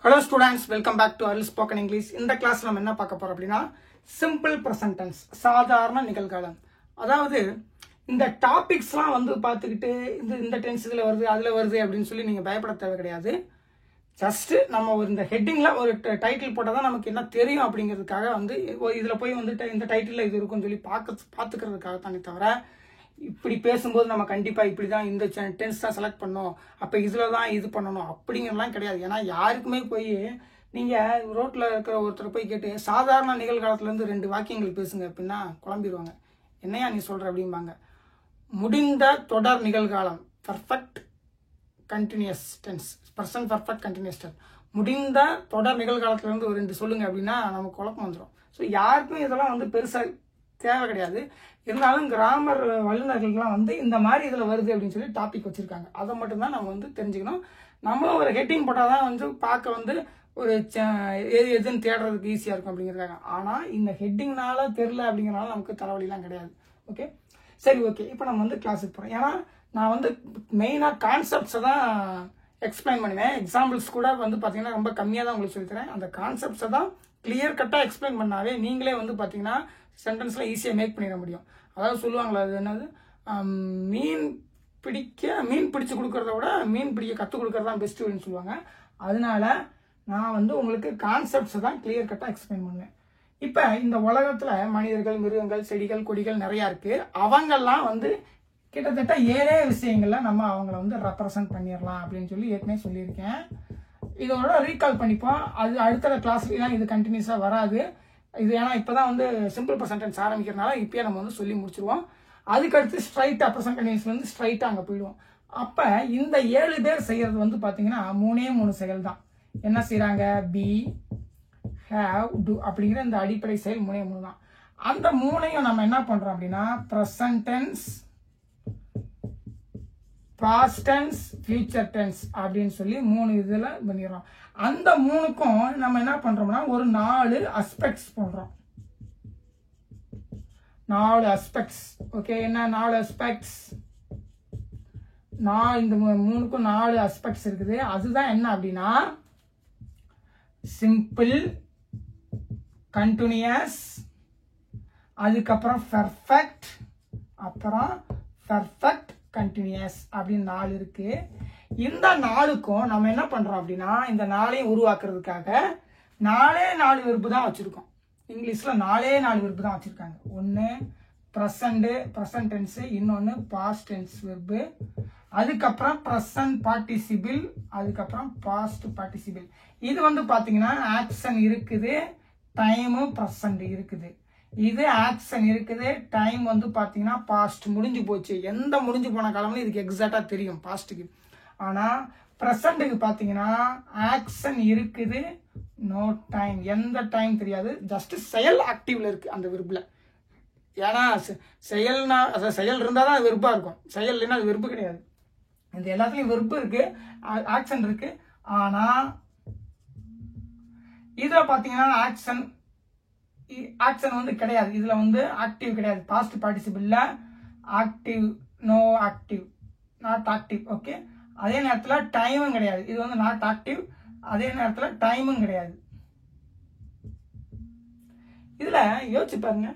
Hello students, welcome back to Early Spoken English. இந்த class நம்ம என்ன பார்க்க போறோம் அப்படின்னா சிம்பிள் பிரசன்ட் டென்ஸ், சாதாரண நிகழ்காலம். அதாவது இந்த டாபிக்ஸ்லாம் வந்து பார்த்துக்கிட்டு இந்த டென்ஸ் இதில் வருது அதில் வருது அப்படின்னு சொல்லி நீங்கள் பயப்பட தேவை கிடையாது. ஜஸ்ட் நம்ம ஒரு இந்த ஹெட்டிங்கில் ஒரு டைட்டில் போட்டால் தான் நமக்கு என்ன தெரியும் அப்படிங்கிறதுக்காக வந்து இதில் போய் வந்துட்டு இந்த டைட்டிலில் இது இருக்குன்னு சொல்லி பார்த்துக்கிறதுக்காக தானே தவிர இப்படி பேசும்போது நம்ம கண்டிப்பாக இப்படி தான் இந்த டென்ஸ் தான் செலக்ட் பண்ணணும், அப்போ இதில் தான் இது பண்ணணும் அப்படிங்கிறதுலாம் கிடையாது. ஏன்னா யாருக்குமே போய் நீங்கள் ரோட்டில் இருக்கிற ஒருத்தர் போய் கேட்டு சாதாரண நிகழ்காலத்துலேருந்து 2 வாக்கியங்கள் பேசுங்க அப்படின்னா குழம்பிடுவாங்க. என்னையா நீ சொல்கிற அப்படிம்பாங்க. முடிந்த தொடர் நிகழ்காலம், perfect continuous tense, present perfect continuous tense, முடிந்த தொடர் நிகழ்காலத்துலேருந்து ஒரு 2 சொல்லுங்க அப்படின்னா நமக்கு குழப்பம் வந்துடும். ஸோ யாருக்கும் இதெல்லாம் வந்து பெருசாக தேவை கிடையாது. இருந்தாலும் கிராமர் வல்லுநர்கள்லாம் வந்து இந்த மாதிரி இதில் வருது அப்படின்னு சொல்லி டாபிக் வச்சுருக்காங்க. அதை மட்டும்தான் நம்ம வந்து தெரிஞ்சுக்கணும். நம்மளும் ஒரு ஹெட்டிங் போட்டால் தான் வந்து பார்க்க வந்து ஒரு எதுன்னு தேடுறதுக்கு ஈஸியாக இருக்கும் அப்படிங்கிறதுக்காக. ஆனால் இந்த ஹெட்டிங்னால தெரில அப்படிங்கிறனால நமக்கு தலைவலிலாம் கிடையாது. ஓகே, சரி, ஓகே. இப்போ நம்ம வந்து கிளாஸுக்கு போகிறோம். ஏன்னா நான் வந்து மெயினாக கான்செப்ட்ஸை தான் எக்ஸ்பிளைன் பண்ணுவேன். எக்ஸாம்பிள்ஸ் கூட வந்து பார்த்தீங்கன்னா ரொம்ப கம்மியாக தான் உங்களுக்கு சொல்லித்தரேன். அந்த கான்செப்ட்ஸை தான் கிளியர் கட்டாக எக்ஸ்பிளைன் பண்ணாவே நீங்களே வந்து பார்த்தீங்கன்னா சென்டென்ஸில் ஈஸியாக மேக் பண்ணிட முடியும். அதாவது சொல்லுவாங்களா, அது என்னது, மீன் பிடிச்சு கொடுக்கறத விட மீன் பிடிக்க கற்றுக் கொடுக்கறது தான் பெஸ்ட்டு அப்படின்னு சொல்லுவாங்க. அதனால நான் வந்து உங்களுக்கு கான்செப்ட்ஸை தான் கிளியர் கட்டாக எக்ஸ்பிளைன் பண்ணுவேன். இப்போ இந்த உலகத்தில் மனிதர்கள், மிருகங்கள், செடிகள், கொடிகள் நிறையா இருக்குது. அவங்கெல்லாம் வந்து கிட்டத்தட்ட 7 விஷயங்கள்ல நம்ம அவங்கள வந்து ரெப்ரசன்ட் பண்ணிடலாம் அப்படின்னு சொல்லி ஏற்கனவே சொல்லியிருக்கேன். இதோட ரீகால் பண்ணிப்போம். அது அடுத்த கிளாஸ்லாம் இது கண்டினியூஸாக வராது. இது ஏன்னா இப்போ தான் வந்து சிம்பிள் ப்ரெசன்ட் டென்ஸ் ஆரம்பிக்கிறதுனால இப்போயே நம்ம வந்து சொல்லி முடிச்சிருவோம். அதுக்கடுத்து ஸ்ட்ரைட்டாக ப்ரெசன்ட் கண்டினியூஸ்லேருந்து ஸ்ட்ரைட்டாக அங்கே போயிடுவோம். அப்போ இந்த 7 பேர் செய்கிறது வந்து பார்த்தீங்கன்னா 3 செயல் தான். என்ன செய்கிறாங்க? பி, ஹேவ், டு அப்படிங்கிற இந்த அடிப்படை செயல் 3 தான். அந்த 3ஐயும் நம்ம என்ன பண்ணுறோம் அப்படின்னா present tense, past tense, future tense அப்படின்னு சொல்லி 3 இதில் பண்ணிடுறோம். அந்த 3க்கும் நம்ம என்ன பண்றோம்னா ஒரு 4 அஸ்பெக்ட்ஸ் பண்றோம். 4 அஸ்பெக்ட்ஸ். ஓகே, என்ன 4 அஸ்பெக்ட்ஸ்? இந்த 3க்கும் 4 அஸ்பெக்ட்ஸ் இருக்குது. அதுதான் என்ன அப்படின்னா சிம்பிள், கண்டினியூஸ், அதுக்கப்புறம் பெர்ஃபெக்ட், அப்புறம் பெர்ஃபெக்ட் கண்டினியூஸ் அப்படின்னு 4 இருக்கு. இந்த 4க்கும் நம்ம என்ன பண்றோம் அப்படின்னா இந்த 4ஐயும் உருவாக்குறதுக்காக 4 வெர்பு தான் வச்சிருக்கோம். இங்கிலீஷ்ல 4 வெர்பு தான் வச்சிருக்காங்க. ஒன்று ப்ரெசன்ட் டென்ஸ், இன்னொன்று பாஸ்ட் டென்ஸ் வெர்பு, அதுக்கப்புறம் ப்ரெசன்ட் பார்ட்டிசிபிள், அதுக்கப்புறம் பாஸ்ட் பார்ட்டிசிபிள். இது வந்து பாத்தீங்கன்னா ஆக்ஷன் இருக்குது, டைமு ப்ரெசன்ட் இருக்குது. இது ஆக்ஷன் இருக்குது, டைம் வந்து பாத்தீங்கன்னா பாஸ்ட் முடிஞ்சு போச்சு. எந்த முடிஞ்சு போன காலம்னு இதுக்கு எக்ஸாக்டா தெரியும் பாஸ்ட்டுக்கு. ஆனா பிரசன்ட்டுக்கு பாத்தீங்கன்னா ஆக்ஷன் இருக்குது, நோ டைம், எந்த டைம் தெரியாது. ஜஸ்ட் செயல் ஆக்டிவ்ல இருக்கு அந்த வெர்புல. ஏன்னா செயல்னா செயல் இருந்தா தான் வெர்பா இருக்கும். செயல் இல்லைன்னா அது வெர்பு கிடையாது. இந்த எல்லாத்துலயும் வெர்பு இருக்கு, ஆக்ஷன் இருக்கு. ஆனா இதுல பாத்தீங்கன்னா ஆக்ஷன் வந்து கிடையாது. இதுல வந்து ஆக்டிவ் கிடையாது. பாஸ்ட் பார்ட்டிசிபிள்ல active, no active, not active. Okay, அதே நேரத்தில் டைமும் கிடையாது. இது வந்து நாட் ஆக்டிவ், அதே நேரத்தில் டைமும் கிடையாது. இதுல யோசிச்சு பாருங்க,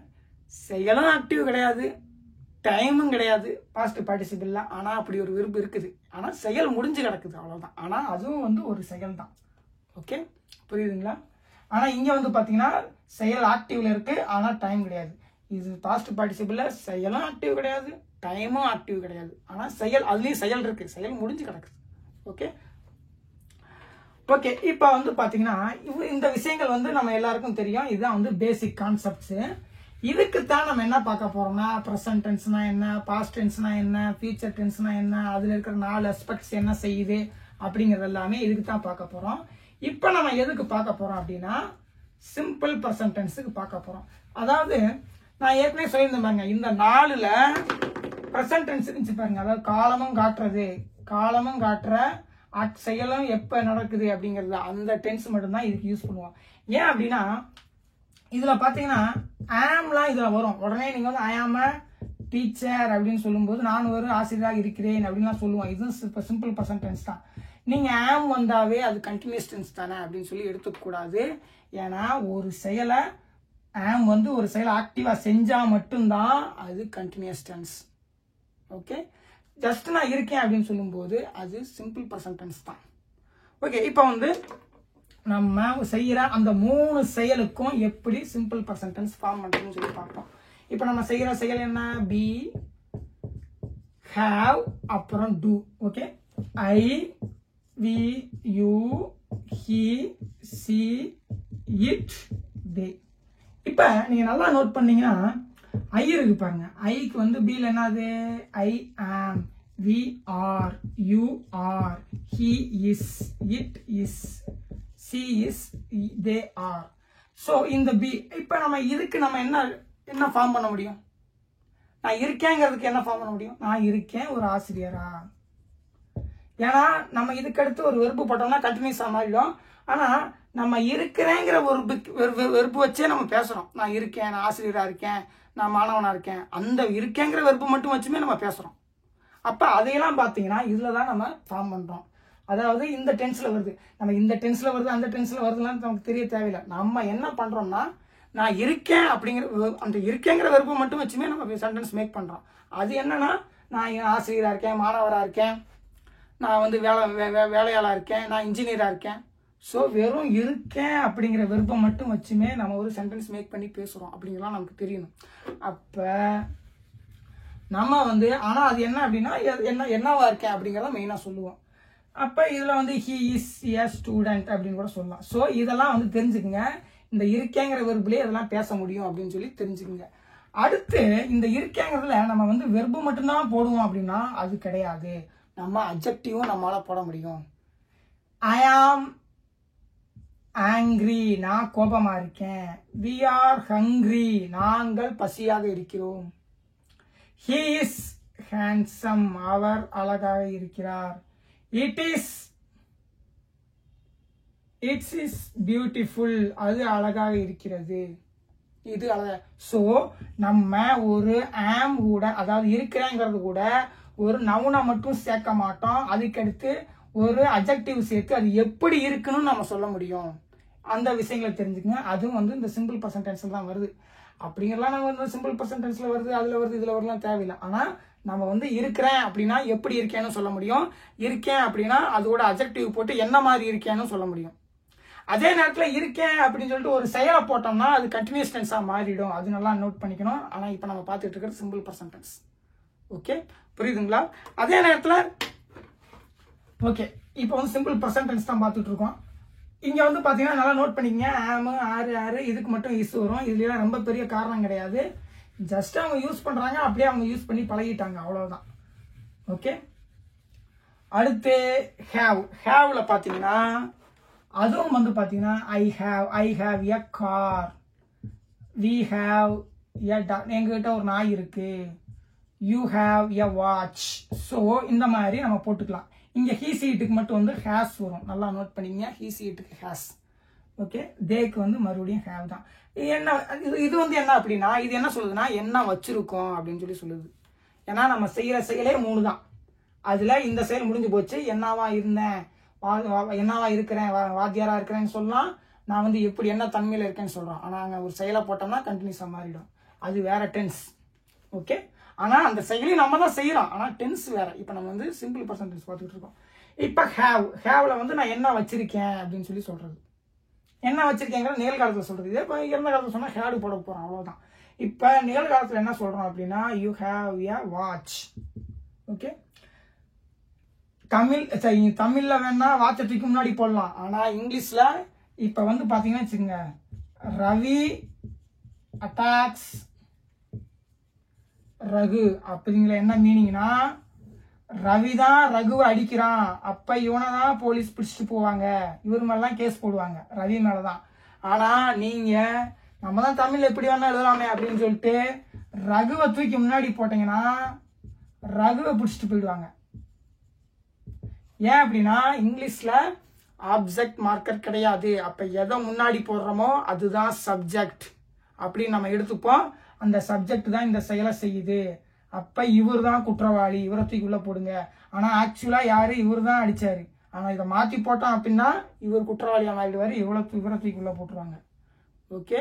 செயலும் ஆக்டிவ் கிடையாது, டைமும் கிடையாது பாஸ்ட் பார்ட்டிசிபிள்ல. ஆனா அப்படி ஒரு விருப்பம் இருக்குது. ஆனா செயல் முடிஞ்சு கிடக்குது, அவ்வளவுதான். ஆனா அதுவும் வந்து ஒரு செயல் தான். ஓகே, புரியுதுங்களா? ஆனா இங்க வந்து பாத்தீங்கன்னா செயல் ஆக்டிவ்ல இருக்கு, ஆனா டைம் கிடையாது. இது பாஸ்ட் பார்ட்டிசிபிள்ல செயலும் ஆக்டிவ் கிடையாது, டைமும் ஆக்டிவ் கிடையாது. ஆனா செயல், அதுலயும் செயல் இருக்கு, செயல் முடிஞ்சு கிடக்குது. ஓகே ஓகே இப்போ வந்து பாத்தீங்கன்னா இந்த விஷயங்கள் வந்து நம்ம எல்லாருக்கும் தெரியும். இதுதான் வந்து பேசிக் கான்செப்ட்ஸ். இதுக்கு தான் நம்ம என்ன பார்க்க போறோம்னா ப்ரெசன்ட் டென்ஸ்னா என்ன, பாஸ்ட் டென்ஸ்னா என்ன, ஃபியூச்சர் டென்ஸ்னா என்ன, அதுல இருக்கிற 4 அஸ்பெக்ட்ஸ் என்ன செய்யுது அப்படிங்கிறது எல்லாமே இதுக்கு தான் பார்க்க போறோம். இப்போ நம்ம எதுக்கு பார்க்க போறோம் அப்படின்னா சிம்பிள் ப்ரெசன்ட் டென்ஸுக்கு பார்க்க போறோம். அதாவது நான் ஏற்கனவே சொல்லியிருந்தேன் பாருங்க, இந்த 4ல ப்ரெசன்ட் டென்ஸ் இருந்துச்சு பாருங்க. அதாவது காலமும் காட்டுறது, காலமும் காட்டுற செயலும் எப்ப நடக்குது அப்படிங்கிறது, அந்த டென்ஸ் மட்டும்தான் இதுக்கு யூஸ் பண்ணுவோம். ஏன் அப்படின்னா இதுல பாத்தீங்கன்னா ஆம்லாம் இதுல வரும். உடனே நீங்க வந்து ஐ ஆம் அ டீச்சர் அப்படின்னு சொல்லும்போது நான் ஒரு ஆசிரியராக இருக்கிறேன் அப்படின்லாம் சொல்லுவோம். இது சிம்பிள் ப்ரெசன்ட் டென்ஸ் தான். நீங்க ஆம் வந்தாவே அது கண்டினியூஸ் டென்ஸ் தானே அப்படின்னு சொல்லி எடுத்துக்க கூடாது. ஏன்னா ஒரு செயலை ஆம் வந்து ஒரு செயலை ஆக்டிவா செஞ்சா மட்டும்தான் அது கண்டினியூஸ் டென்ஸ். ஓகே, ஜஸ்ட் நான் இருக்கேன் அப்படின்னு சொல்லும்போது அது சிம்பிள் ப்ரெசன்ட் டென்ஸ் தான். ஓகே, இப்போ வந்து நம்ம செய்யற அந்த 3 செயலுக்கும் எப்படி சிம்பிள் ப்ரெசன்ட் டென்ஸ் ஃபார்ம் பண்றதுன்னு சொல்லி பார்ப்போம். இப்போ நம்ம செய்யற செயல் என்ன? பி, ஹேவ், அப்புறம் do. Okay, I, we, you, he, she, it, they. இப்போ நீங்க நல்லா நோட் பண்ணீங்கன்னா ஐ இருக்கு பாருங்க. ஐக்கு வந்து பில என்னது? I am, we are, you are, he is, it is, she is, they are. So இந்த பி இப்போ நம்ம இதுக்கு நம்ம என்ன ஃபார்ம் பண்ண முடியும்? நான் இருக்கேங்கிறதுக்கு என்ன ஃபார்ம் பண்ண முடியும்? நான் இருக்கேன் ஒரு ஆசிரியரா. ஏன்னா நம்ம இதுக்கு அடுத்து ஒரு வெர்பு போட்டோம்னா கண்டினியூஸா மாறிடும். ஆனா நம்ம இருக்கிறேங்கிற வெர்பு வச்சே நம்ம பேசுறோம். நான் இருக்கேன், நான் ஆசிரியரா இருக்கேன், நான் மாணவனா இருக்கேன், அந்த இருக்கேங்கிற வெர்பு மட்டும் வச்சுமே நம்ம பேசுறோம். அப்ப அதையெல்லாம் பாத்தீங்கன்னா இதுலதான் நம்ம ஃபார்ம் பண்றோம். அதாவது இந்த டென்ஸ்ல வருது, நம்ம இந்த டென்ஸ்ல வருது அந்த டென்ஸ்ல வருதுன்னு நமக்கு தெரிய தேவையில்லை. நம்ம என்ன பண்றோம்னா நான் இருக்கேன் அப்படிங்கிற அந்த இருக்கேங்கிற வெர்பு மட்டும் வச்சுமே நம்ம சென்டென்ஸ் மேக் பண்றோம். அது என்னன்னா நான் ஆசிரியரா இருக்கேன், மாணவரா இருக்கேன், நான் வந்து வேலையாளா இருக்கேன், நான் இன்ஜினியரா இருக்கேன். ஸோ வெறும் இருக்கேன் அப்படிங்கிற வெர்பை மட்டும் வச்சுமே நம்ம ஒரு சென்டென்ஸ் மேக் பண்ணி பேசுறோம் அப்படிங்கலாம் நமக்கு தெரியணும். அப்ப நம்ம வந்து ஆனா அது என்ன அப்படின்னா என்னவா இருக்கேன் அப்படிங்கிறத மெயினா சொல்லுவோம். அப்ப இதுல வந்து ஹி இஸ் எ ஸ்டூடெண்ட் அப்படின்னு கூட சொல்லலாம். ஸோ இதெல்லாம் வந்து தெரிஞ்சுக்குங்க. இந்த இருக்கேங்கிற வெர்புலேயே இதெல்லாம் பேச முடியும் அப்படின்னு சொல்லி தெரிஞ்சுக்குங்க. அடுத்து இந்த இருக்கேங்கிறதுல நம்ம வந்து வெர்பு மட்டும்தான் போடுவோம் அப்படின்னா அது கிடையாது. நம்ம அட்ஜெக்டிவும் நம்மளால போட முடியும். ஐ ஆம் ஆங்கிரி, நான் கோபமா இருக்கேன். வி ஆர் ஹங்க்ரி, நாங்கள் பசியாக இருக்கிறோம். ஹி இஸ் ஹேண்ட்சம், அவர் அழகாக இருக்கிறார். இட்ஸ் இஸ் பியூட்டிஃபுல், அது அழகாக இருக்கிறது. இது அழகா. ஸோ நம்ம ஒரு ஆம் கூட, அதாவது இருக்கிறேங்கிறது கூட ஒரு நவுனை மட்டும் சேர்க்க மாட்டோம். அதுக்கடுத்து ஒரு அட்ஜெக்டிவ் சேர்த்து அது எப்படி இருக்குன்னு நம்ம சொல்ல முடியும். அந்த விஷயங்களை தெரிஞ்சுக்கங்க. அதுவும் வந்து இந்த சிம்பிள் ப்ரெசன்ட் டென்ஸ்ல தான் வருது. அப்படிங்கலாம் நம்ம வந்து சிம்பிள் ப்ரெசன்ட் டென்ஸ்ல வருது, அதுல வருது, இதுல வரலாம் தேவையில்லை. ஆனா நம்ம வந்து இருக்கிறேன் அப்படின்னா எப்படி இருக்கேன்னு சொல்ல முடியும். இருக்கேன் அப்படின்னா அதோட அட்ஜெக்டிவ் போட்டு என்ன மாதிரி இருக்கேன்னு சொல்ல முடியும். அதே நேரத்தில் இருக்கேன் அப்படின்னு சொல்லிட்டு ஒரு செயலை போட்டோம்னா அது கண்டினியூஸ் டென்ஸா மாறிடும். அது நல்லா நோட் பண்ணிக்கணும். ஆனா இப்போ நம்ம பார்த்துட்டு இருக்கிறது சிம்பிள் ப்ரெசன்ட் டென்ஸ். ஓகே, புரியுதுங்களா? அதே நேரத்தில் ஓகே, இப்போ வந்து சிம்பிள் ப்ரெசன்ட் டென்ஸ் தான் பார்த்துட்டு இருக்கோம். இங்க வந்து பாத்தீங்கன்னா நல்லா நோட் பண்ணிக்கங்க. ஆம், ஆறு இதுக்கு மட்டும் இஸ் வரும். இதுல ரொம்ப பெரிய காரணம் கிடையாது. ஜஸ்ட் அவங்க யூஸ் பண்றாங்க, அப்படியே அவங்க யூஸ் பண்ணி பழகிட்டாங்க, அவ்வளவுதான். ஓகே, அடுத்து ஹேவ்ல பாத்தீங்கன்னா அதுவும் வந்து பாத்தீங்கன்னா I have a car, we have a dog, எங்ககிட்ட ஒரு நாய் இருக்கு. You have a watch. So இந்த மாதிரி நம்ம போட்டுக்கலாம். இங்க ஹீ சீட்டுக்கு மட்டும் வந்து ஹேஸ் வரும். நல்லா நோட் பண்ணிங்க. ஹீ சீட்டுக்கு ஹேஸ். ஓகே, தேக்கு வந்து மறுபடியும் ஹேவ் தான். என்ன இது வந்து என்ன அப்படின்னா இது என்ன சொல்லுதுன்னா என்ன வச்சிருக்கோம் அப்படின்னு சொல்லி சொல்லுது. ஏன்னா நம்ம செய்யற செயலே 3 தான். அதுல இந்த செயல் முடிஞ்சு போச்சு. என்னவா இருந்தேன், என்னவா இருக்கிறேன், வாத்தியாரா இருக்கிறேன்னு சொல்லலாம். நான் வந்து எப்படி என்ன தன்மையில இருக்கேன்னு சொல்றோம். ஆனா அங்க ஒரு செயலை போட்டோம்னா கண்டினியூஸா மாறிடும். அது வேற டென்ஸ். ஓகே, ஆனா அந்த செயலையும் நம்ம தான் செய்யறோம். ஆனா டென்ஸ் வேற. இப்ப நம்ம வந்து சிம்பிள் ப்ரெசன்ட் டென்ஸ் பார்த்துட்டு இருக்கோம். இப்ப ஹேவ்ல வந்து நான் என்ன வச்சிருக்கேன் அப்படின்னு சொல்லி சொல்றது. என்ன வச்சிருக்கேங்கிற நிகழ்காலத்துல சொல்றது. இதே இப்போ இறந்த காலத்துல சொன்னா ஹேடு போட போறோம், அவ்வளவுதான். இப்ப நிகழ்காலத்துல என்ன சொல்றோம் அப்படின்னா you have a watch. Okay, தமிழ்ல வேணா வாட்சத்துக்கு முன்னாடி போடலாம். ஆனா இங்கிலீஷ்ல இப்ப வந்து பாத்தீங்கன்னா வச்சுக்கோங்க, ரவி அட்டாக்ஸ் ரகு அப்படிங்கிற என்ன மீனிங்னா ரவி தான் ரகுவை அடிக்கிறான், அப்ப இவனை தான் போலீஸ் பிடிச்சிட்டு போவாங்க, இவர் மேலாம் கேஸ் போடுவாங்க, ரவி மேலதான். ஆனா நீங்க நம்ம தான் தமிழ்ல எப்படி வேணா எழுதலாமே அப்படின்னு சொல்லிட்டு ரகுவை தூக்கி முன்னாடி போட்டீங்கன்னா ரகுவை பிடிச்சிட்டு போயிடுவாங்க. ஏன் அப்படின்னா இங்கிலீஷ்ல ஆப்ஜெக்ட் மார்க்கர் கிடையாது. அப்ப எதை முன்னாடி போடுறோமோ அதுதான் சப்ஜெக்ட் அப்படின்னு நம்ம எடுத்துப்போம். அந்த சப்ஜெக்ட் தான் இந்த செயலை செய்யுது. அப்ப இவர் தான் குற்றவாளி, இவரை தூக்கி உள்ள போடுங்க. ஆனா ஆக்சுவலா யாரு, இவர் தான் அடிச்சாரு. ஆனால் இதை மாற்றி போட்டோம் அப்படின்னா இவர் குற்றவாளியாக மாறிடுவார், இவரை தூக்கிக்குள்ளே போட்டுருவாங்க. ஓகே,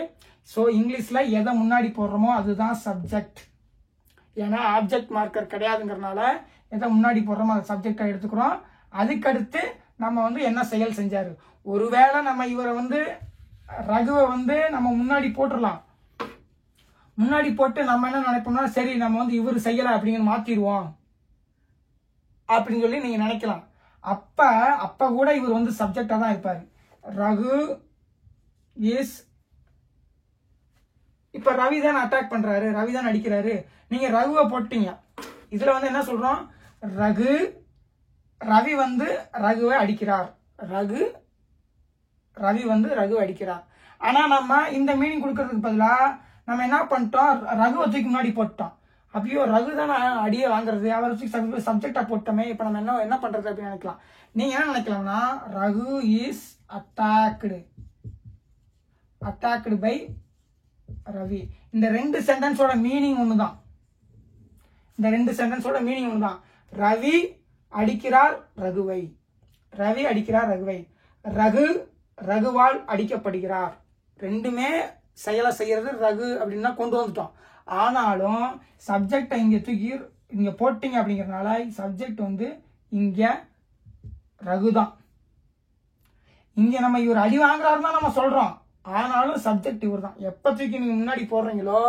ஸோ இங்கிலீஷில் எதை முன்னாடி போடுறோமோ அதுதான் சப்ஜெக்ட். ஏன்னா ஆப்ஜெக்ட் மார்க்கர் கிடையாதுங்கிறனால எதை முன்னாடி போடுறோமோ அதை சப்ஜெக்டாக எடுத்துக்கிறோம். அதுக்கடுத்து நம்ம வந்து என்ன செயல் செஞ்சார். ஒருவேளை நம்ம இவரை வந்து ரகுவை வந்து நம்ம முன்னாடி போட்டுடலாம். முன்னாடி போட்டு நம்ம என்ன நினைப்போம்னா, சரி நம்ம வந்து இவர் செய்யலை அப்படிங்கிற மாற்றிடுவோம் அப்படின்னு சொல்லி நீங்கள் நினைக்கலாம். அப்போ கூட இவர் வந்து சப்ஜெக்டாக தான் இருப்பார். ரகு இஸ், இப்போ ரவி தான் அட்டாக் பண்ணுறாரு, ரவி தான் அடிக்கிறாரு. நீங்கள் ரகுவை போட்டீங்க, இதில் வந்து என்ன சொல்கிறோம், ரவி வந்து ரகுவை அடிக்கிறார், ரவி வந்து ரகு அடிக்கிறார். ஆனால் நம்ம இந்த மீனிங் கொடுக்கறதுக்கு பதிலாக நம்ம என்ன பண்ணிட்டோம், ரகுவை தூக்கி முன்னாடி போட்டோம். அப்பயோ ரகு தானே அடியே வாங்குறது, அவரை தூக்கி சப்ஜெக்டாக போட்டோமே, இப்போ நம்ம என்ன பண்ணுறது அப்படின்னு நினைக்கலாம். நீங்கள் என்ன நினைக்கலாம்னா, Raghu is attacked by Ravi. இந்த ரெண்டு சென்டென்ஸோட மீனிங் ஒன்று தான். ரவி அடிக்கிறார் ரகுவை, ரகுவால் அடிக்கப்படுகிறார். ரெண்டுமே செயலை செய்யறது ரகு அப்படின்னு தான் கொண்டு வந்துட்டோம். ஆனாலும் சப்ஜெக்டை இங்கே தூக்கி இங்கே போட்டிங்க அப்படிங்கிறதுனால சப்ஜெக்ட் வந்து இங்கே ரகு தான். இங்கே நம்ம இவர் அடி வாங்குறாருன்னு தான் நம்ம சொல்கிறோம், ஆனாலும் சப்ஜெக்ட் இவர் தான். எப்போ தூக்கி நீங்கள் முன்னாடி போடுறீங்களோ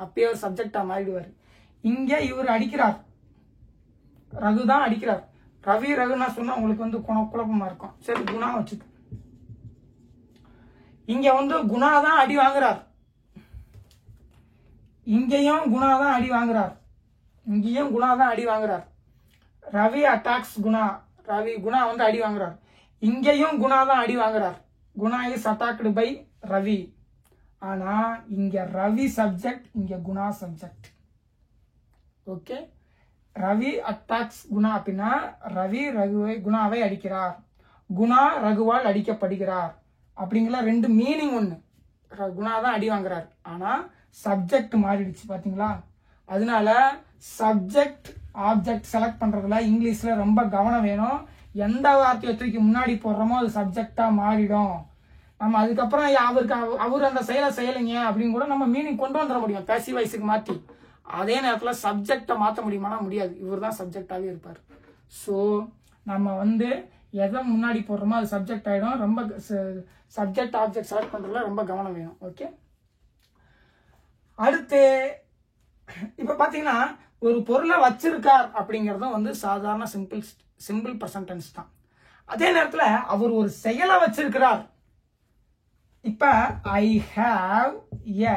அப்பயே ஒரு சப்ஜெக்டாக மாறிடுவார். இங்கே இவர் அடிக்கிறார், ரகு தான் அடிக்கிறார். ரகுன்னா சொன்னால் உங்களுக்கு வந்து குழப்பமாக இருக்கும். சரி, குணா வச்சுக்க. இங்கே வந்து குணா தான் அடி வாங்குறார், இங்கேயும் குணா தான் அடி வாங்குறார். ரவி அட்டாக்ஸ் குணா, குணா வந்து அடி வாங்குறார். இங்கேயும் குணா தான் அடி வாங்குறார். Guna is attacked by Ravi. ஆனா இங்க ரவி சப்ஜெக்ட், இங்க Guna subject. Okay, Ravi attacks Guna அப்படின்னா ரவி குணாவை அடிக்கிறார், குணா ரகுவால் அடிக்கப்படுகிறார். அப்படிங்கிற ரெண்டு மீனிங் ஒன்று. குணா தான் அடி வாங்குறார், ஆனா சப்ஜெக்ட் மாறிடுச்சு பாத்தீங்களா. அதனால சப்ஜெக்ட் ஆப்ஜெக்ட் செலக்ட் பண்றதுல இங்கிலீஷ்ல ரொம்ப கவனம் வேணும். எந்த வார்த்தையை தூக்கி முன்னாடி போடுறோமோ அது சப்ஜெக்டா மாறிடும். நம்ம அதுக்கப்புறம் அவர் அந்த செயலை செய்யலைங்க அப்படின்னு கூட நம்ம மீனிங் கொண்டு வந்துட முடியும் பேசிவ் வாய்ஸுக்கு மாற்றி. அதே நேரத்தில் சப்ஜெக்டை மாற்ற முடியுமானா முடியாது, இவர் தான் சப்ஜெக்டாகவே இருப்பார். ஸோ நம்ம வந்து எதை முன்னாடி போடுறோமோ அது சப்ஜெக்ட் ஆகிடும். ரொம்ப சப்ஜெக்ட் ஆப்ஜெக்ட் செலக்ட் பண்ணுறதுல ரொம்ப கவனம் வேணும். ஓகே, அடுத்து இப்போ பார்த்தீங்கன்னா ஒரு பொருளை வச்சிருக்கார் அப்படிங்கிறதும் வந்து சாதாரண சிம்பிள் ப்ரெசன்ட் தான். அதே நேரத்தில் அவர் ஒரு செயலை வச்சிருக்கிறார். இப்ப ஐ ஹாவ் எ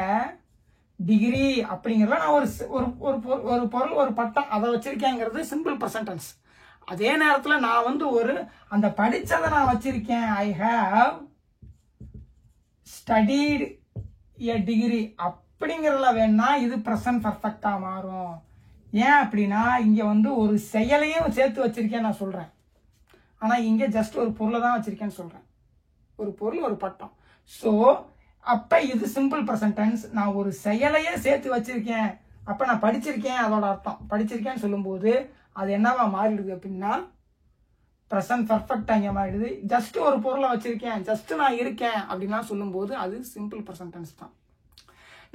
டிகிரி அப்படிங்கிறத நான் ஒரு பொருள் ஒரு பட்டம் அதை வச்சிருக்கேங்கிறது சிம்பிள் ப்ரெசன்ட். அதே நேரத்தில் நான் வந்து அந்த படிச்சதை நான் வச்சிருக்கேன், I have studied a degree அப்படிங்கிறதுல வேணா இது ப்ரெசன்ட் பர்ஃபெக்டா மாறும். ஏன் அப்படின்னா இங்க வந்து ஒரு செயலையும் சேர்த்து வச்சிருக்கேன் நான் சொல்றேன், ஆனா இங்க ஜஸ்ட் ஒரு பொருளை தான் வச்சிருக்கேன்னு சொல்றேன். ஒரு பொருள் ஒரு பட்டம். ஸோ அப்ப இது சிம்பிள் ப்ரெசன்ட் டென்ஸ். நான் ஒரு செயலையே சேர்த்து வச்சிருக்கேன், அப்ப நான் படிச்சிருக்கேன், அதோட அர்த்தம் படிச்சிருக்கேன்னு சொல்லும்போது அது என்னவா மாறிடுது அப்படின்னா ப்ரெசன்ட் பர்ஃபெக்டா இங்க மாறிடுது. ஜஸ்ட் ஒரு பொருளை வச்சிருக்கேன், ஜஸ்ட் நான் இருக்கேன் அப்படின்னா சொல்லும்போது அது சிம்பிள் ப்ரெசன்ட் டென்ஸ் தான்.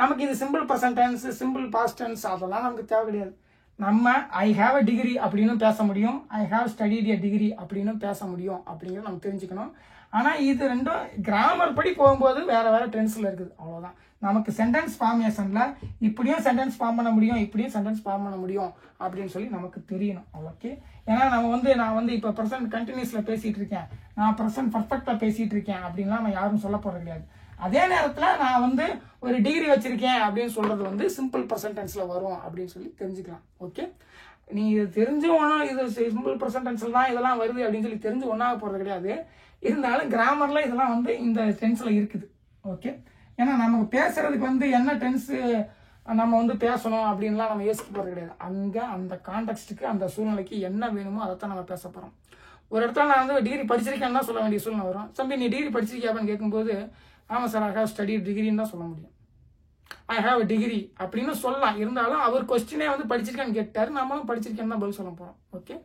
நமக்கு இது simple present tense, simple past tense அதெல்லாம் நமக்கு தேவை கிடையாது. நம்ம ஐ ஹாவ் அ டிகிரி அப்படின்னு பேச முடியும், I have studied a degree அப்படின்னு பேச முடியும் அப்படிங்கிறத நம்ம தெரிஞ்சுக்கணும். ஆனா இது ரெண்டும் கிராமர் படி போகும்போது வேற வேற டென்ஸ்ல இருக்குது, அவ்வளவுதான். நமக்கு சென்டென்ஸ் ஃபார்மேஷன்ல இப்படியும் சென்டென்ஸ் ஃபார்ம் பண்ண முடியும், இப்படியும் சென்டென்ஸ் ஃபார்ம் பண்ண முடியும் அப்படின்னு சொல்லி நமக்கு தெரியணும். ஓகே, ஏன்னா நான் வந்து இப்போ ப்ரெசன்ட் கண்டினியூஸ்ல பேசிட்டு இருக்கேன், நான் ப்ரெசன்ட் பர்ஃபெக்டா பேசிட்டு இருக்கேன் அப்படின்லாம் நம்ம யாரும் சொல்ல போறது கிடையாது. அதே நேரத்தில் நான் வந்து ஒரு டிகிரி வச்சிருக்கேன் அப்படின்னு சொல்றது வந்து சிம்பிள் ப்ரெசன்ட் டென்ஸ்ல வரும் அப்படின்னு சொல்லி தெரிஞ்சுக்கலாம். ஓகே, நீ இது தெரிஞ்சு ஒன்றும் இது சிம்பிள் ப்ரெசன்ட் டென்ஸ்ல தான் இதெல்லாம் வருது அப்படின்னு சொல்லி தெரிஞ்சு ஒன்றாக போறது கிடையாது. இருந்தாலும் கிராமர்ல இதெல்லாம் வந்து இந்த டென்ஸ்ல இருக்குது. ஓகே, ஏன்னா நமக்கு பேசுறதுக்கு வந்து என்ன டென்ஸ் நம்ம வந்து பேசணும் அப்படின்லாம் நம்ம யோசிக்க போறது கிடையாது. அந்த கான்டெக்ஸ்டுக்கு அந்த சூழ்நிலைக்கு என்ன வேணுமோ அதைத்தான் நம்ம பேச போறோம். ஒரு இடத்துல நான் வந்து டிகிரி படிச்சிருக்கேன்னு தான் சொல்ல வேண்டிய சூழ்நிலை வரும். தம்பி நீ டிகிரி படிச்சிருக்கியான்னு கேட்கும்போது ஆமாம் சார் ஐ ஹாவ் ஸ்டடி டிகிரின்னு தான் சொல்ல முடியும். ஐ ஹாவ் டிகிரி அப்படின்னு சொல்லலாம். இருந்தாலும் அவர் கொஸ்டினே வந்து படிச்சிருக்கேன்னு கேட்டாரு, நம்மளும் படிச்சிருக்கேன்னு தான் பதில் சொல்ல போறோம். ஓகே,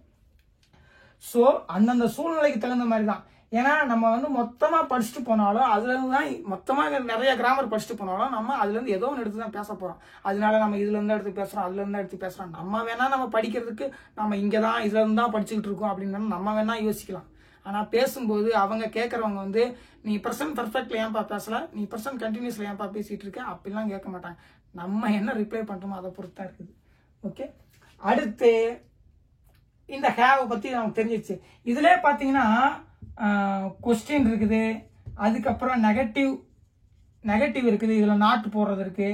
ஸோ அந்தந்த சூழ்நிலைக்கு தகுந்த மாதிரி தான். ஏன்னா நம்ம வந்து மொத்தமா படிச்சுட்டு போனாலும் அதுல இருந்து தான் மொத்தமா நிறைய கிராமர் படிச்சுட்டு போனாலும் நம்ம அதுல இருந்து ஏதோ ஒன்று எடுத்து தான் பேச போறோம். அதனால நம்ம இதுல இருந்து எடுத்து பேசுறோம், அதுல இருந்து எடுத்து பேசுறோம். நம்ம வேணா நம்ம படிக்கிறதுக்கு நம்ம இங்கதான் இதுல இருந்து தான் படிச்சுக்கிட்டு இருக்கோம் அப்படின்னு நம்ம வேணா யோசிக்கலாம். ஆனா பேசும்போது அவங்க கேட்கறவங்க வந்து நீ ப்ரெசன்ட் பர்ஃபெக்ட்ல ஏன்பா பேசல, நீ ப்ரெசன்ட் கண்டினியூஸ்ல ஏன்பா பேசிட்டு இருக்க அப்படிலாம் கேட்க மாட்டாங்க. நம்ம என்ன ரிப்ளை பண்றோமோ அதை பொறுத்து தான் இருக்குது. ஓகே, அடுத்து இந்த ஹேவ் பத்தி நமக்கு தெரிஞ்சிச்சு. இதுல பாத்தீங்கன்னா கொஸ்டின் இருக்குது, அதுக்கப்புறம் நெகட்டிவ் இருக்குது, இதுல நாட் போடுறது இருக்கு,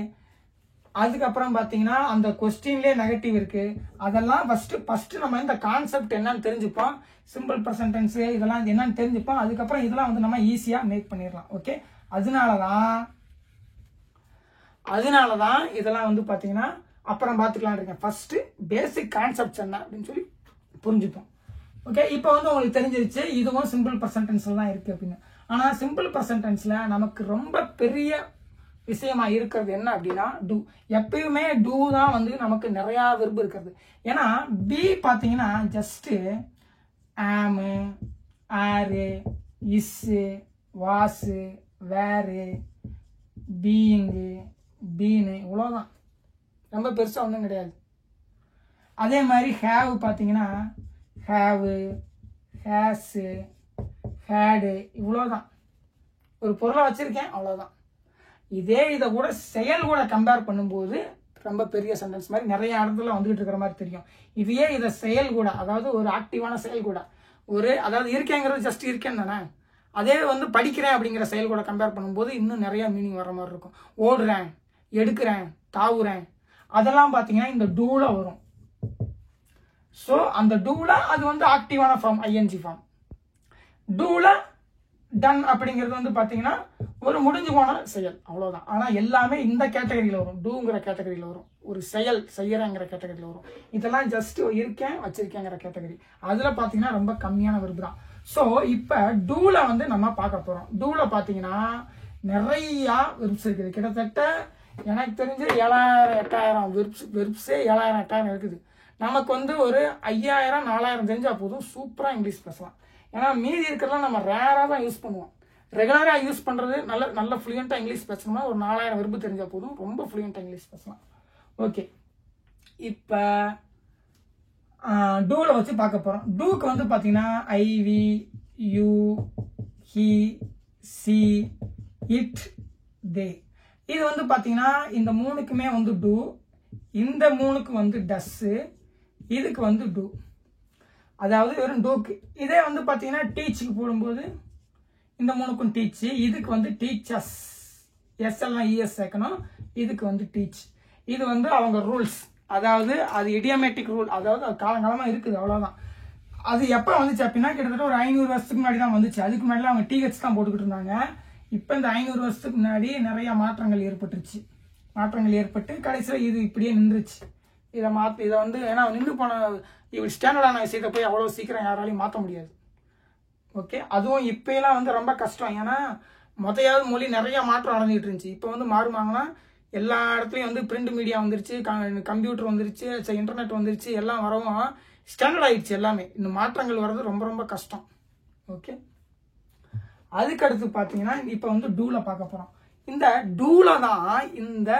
அதுக்கப்புறம் பாத்தீங்கன்னா அந்த கொஸ்டின்லயே நெகட்டிவ் இருக்கு. அதெல்லாம் ஃபர்ஸ்ட் நம்ம இந்த கான்செப்ட் என்னன்னு தெரிஞ்சுப்போம், சிம்பிள் ப்ரெசன்ட் டென்ஸ் இதெல்லாம் என்னன்னு தெரிஞ்சுப்போம். அதுக்கப்புறம் இதெல்லாம் வந்து நம்ம ஈஸியா மேக் பண்ணிடலாம். ஓகே, அதனாலதான் இதெல்லாம் வந்து பாத்தீங்கன்னா அப்புறம் பாத்துக்கலாம் இருக்கேன். ஃபர்ஸ்ட் பேசிக் கான்செப்ட்ஸ் என்ன அப்படின்னு சொல்லி புரிஞ்சுப்போம். ஓகே, இப்போ வந்து உங்களுக்கு தெரிஞ்சிருச்சு இதுவும் சிம்பிள் ப்ரெசன்ட் டென்ஸ்ல தான் இருக்கு அப்படின்னு. ஆனா சிம்பிள் ப்ரெசன்ட் டென்ஸ்ல நமக்கு ரொம்ப பெரிய விஷயமா இருக்கிறது என்ன அப்படின்னா டூ. எப்பயுமே டூ தான் வந்து நமக்கு நிறைய வெர்பு இருக்கிறது. ஏன்னா பி பாத்தீங்கன்னா ஜஸ்ட் ஆமு, ஆரு, இஸ்ஸு, வாசு, வேரு, பீயிங்கு, பீனு, இவ்வளோதான், ரொம்ப பெருசா ஒன்றும் கிடையாது. அதே மாதிரி ஹேவ் பாத்தீங்கன்னா ஹேவு, ஹேஸு, ஹேடு, இவ்வளோதான். ஒரு பொருளை வச்சிருக்கேன் அவ்வளோதான். இதை கூட செயல் கூட கம்பேர் பண்ணும்போது ரொம்ப பெரிய சென்டென்ஸ் மாதிரி நிறைய இடத்துல வந்துகிட்டு இருக்கிற மாதிரி தெரியும். இதை செயல் கூட, அதாவது ஒரு ஆக்டிவான செயல் கூட, அதாவது இருக்கேங்கிறது ஜஸ்ட் இருக்கேன்னு தானே. அதே வந்து படிக்கிறேன் அப்படிங்கிற செயல் கூட கம்பேர் பண்ணும்போது இன்னும் நிறைய மீனிங் வர மாதிரி இருக்கும். ஓடுறேன், எடுக்கிறேன், தாவுறேன், அதெல்லாம் பாத்தீங்கன்னா இந்த டூல வரும். சோ அந்த டூல அது வந்து ஆக்டிவான ஃபார்ம், ஐஎன்ஜி ஃபார்ம். டூல டன் அப்படிங்கிறது வந்து பாத்தீங்கன்னா ஒரு முடிஞ்சு போன செயல், அவ்வளவுதான். ஆனா எல்லாமே இந்த கேட்டகரியில வரும், டூங்கிற கேட்டகரியில வரும், ஒரு செயல் செய்யறங்கிற கேட்டகரியில வரும். இதெல்லாம் ஜஸ்ட் இருக்கேன் வச்சிருக்கேங்கிற கேட்டகரி. அதுல பாத்தீங்கன்னா ரொம்ப கம்மியான வெர்பு தான். சோ இப்ப டூல வந்து நம்ம பார்க்க போறோம். டூல பாத்தீங்கன்னா நிறைய வெர்ப்ஸ் இருக்குது. கிட்டத்தட்ட எனக்கு தெரிஞ்சு 7000-8000 வெர்ப்ஸே 7000-8000 இருக்குது. நமக்கு வந்து ஒரு 5000-4000 தெரிஞ்சா போதும், சூப்பரா இங்கிலீஷ் பேசலாம். ஏன்னா மீதி இருக்கிறதெல்லாம் நம்ம ரேரா தான் யூஸ் பண்ணுவோம். ரெகுலரா யூஸ் பண்றது நல்ல ஃப்ளூயண்டா இங்கிலீஷ் பேசணும்னா ஒரு 4000 வெர்பு தெரிஞ்சா போதும், ரொம்ப ஃப்ளூயண்டா இங்கிலீஷ் பேசலாம். ஓகே, இப்ப டூல வச்சு பார்க்க போறோம். டூக்கு வந்து பாத்தீங்கன்னா I, we, you, he, she, it, they. இது வந்து பாத்தீங்கன்னா இந்த மூணுக்குமே வந்து டூ, இந்த மூணுக்கு வந்து டஸ், இதுக்கு வந்து டூ, அதாவது வெறும் டூக்கு. இதே வந்து பாத்தீங்கன்னா டீச்சுக்கு போடும்போது இந்த மூணுக்கும் டீச், இதுக்கு வந்து டீச்சர்ஸ், எஸ் எல்லாம் இஎஸ் சேர்க்கணும், இதுக்கு வந்து டீச். இது வந்து அவங்க ரூல்ஸ், அதாவது அது இடியோமேட்டிக் ரூல், அதாவது அது காலங்காலமா இருக்குது, அவ்வளவுதான். அது எப்ப வந்துச்சு அப்படின்னா கிட்டத்தட்ட ஒரு 500 வருஷத்துக்கு முன்னாடி தான் வந்துச்சு. அதுக்கு முன்னாடி அவங்க டிஹெச் தான் போட்டுக்கிட்டு இருந்தாங்க. இப்ப இந்த 500 வருஷத்துக்கு முன்னாடி நிறைய மாற்றங்கள் ஏற்பட்டு கடைசியில் இது இப்படியே நின்றுச்சு. இதை வந்து ஏன்னா நின்று போன இப்படி ஸ்டாண்டர்டான விஷயத்தை போய் அவ்வளவு சீக்கிரம் யாராலையும் மாற்ற முடியாது. ஓகே, அதுவும் இப்பெல்லாம் வந்து ரொம்ப கஷ்டம். ஏன்னா மொத்தையாவது மொழி நிறைய மாற்றம் அடைஞ்சிட்டு இருந்துச்சு. இப்போ வந்து மாறுமாங்கன்னா எல்லா இடத்துலையும் வந்து பிரிண்ட் மீடியா வந்துருச்சு, கம்ப்யூட்டர் வந்துருச்சு, இன்டர்நெட் வந்துருச்சு, எல்லாம் வரவும் ஸ்டாண்டர்ட் ஆயிடுச்சு எல்லாமே. இந்த மாற்றங்கள் வர்றது ரொம்ப ரொம்ப கஷ்டம். ஓகே, அதுக்கு அடுத்து பாத்தீங்கன்னா இப்ப வந்து டூல பார்க்க போறோம். இந்த டூல தான் இந்த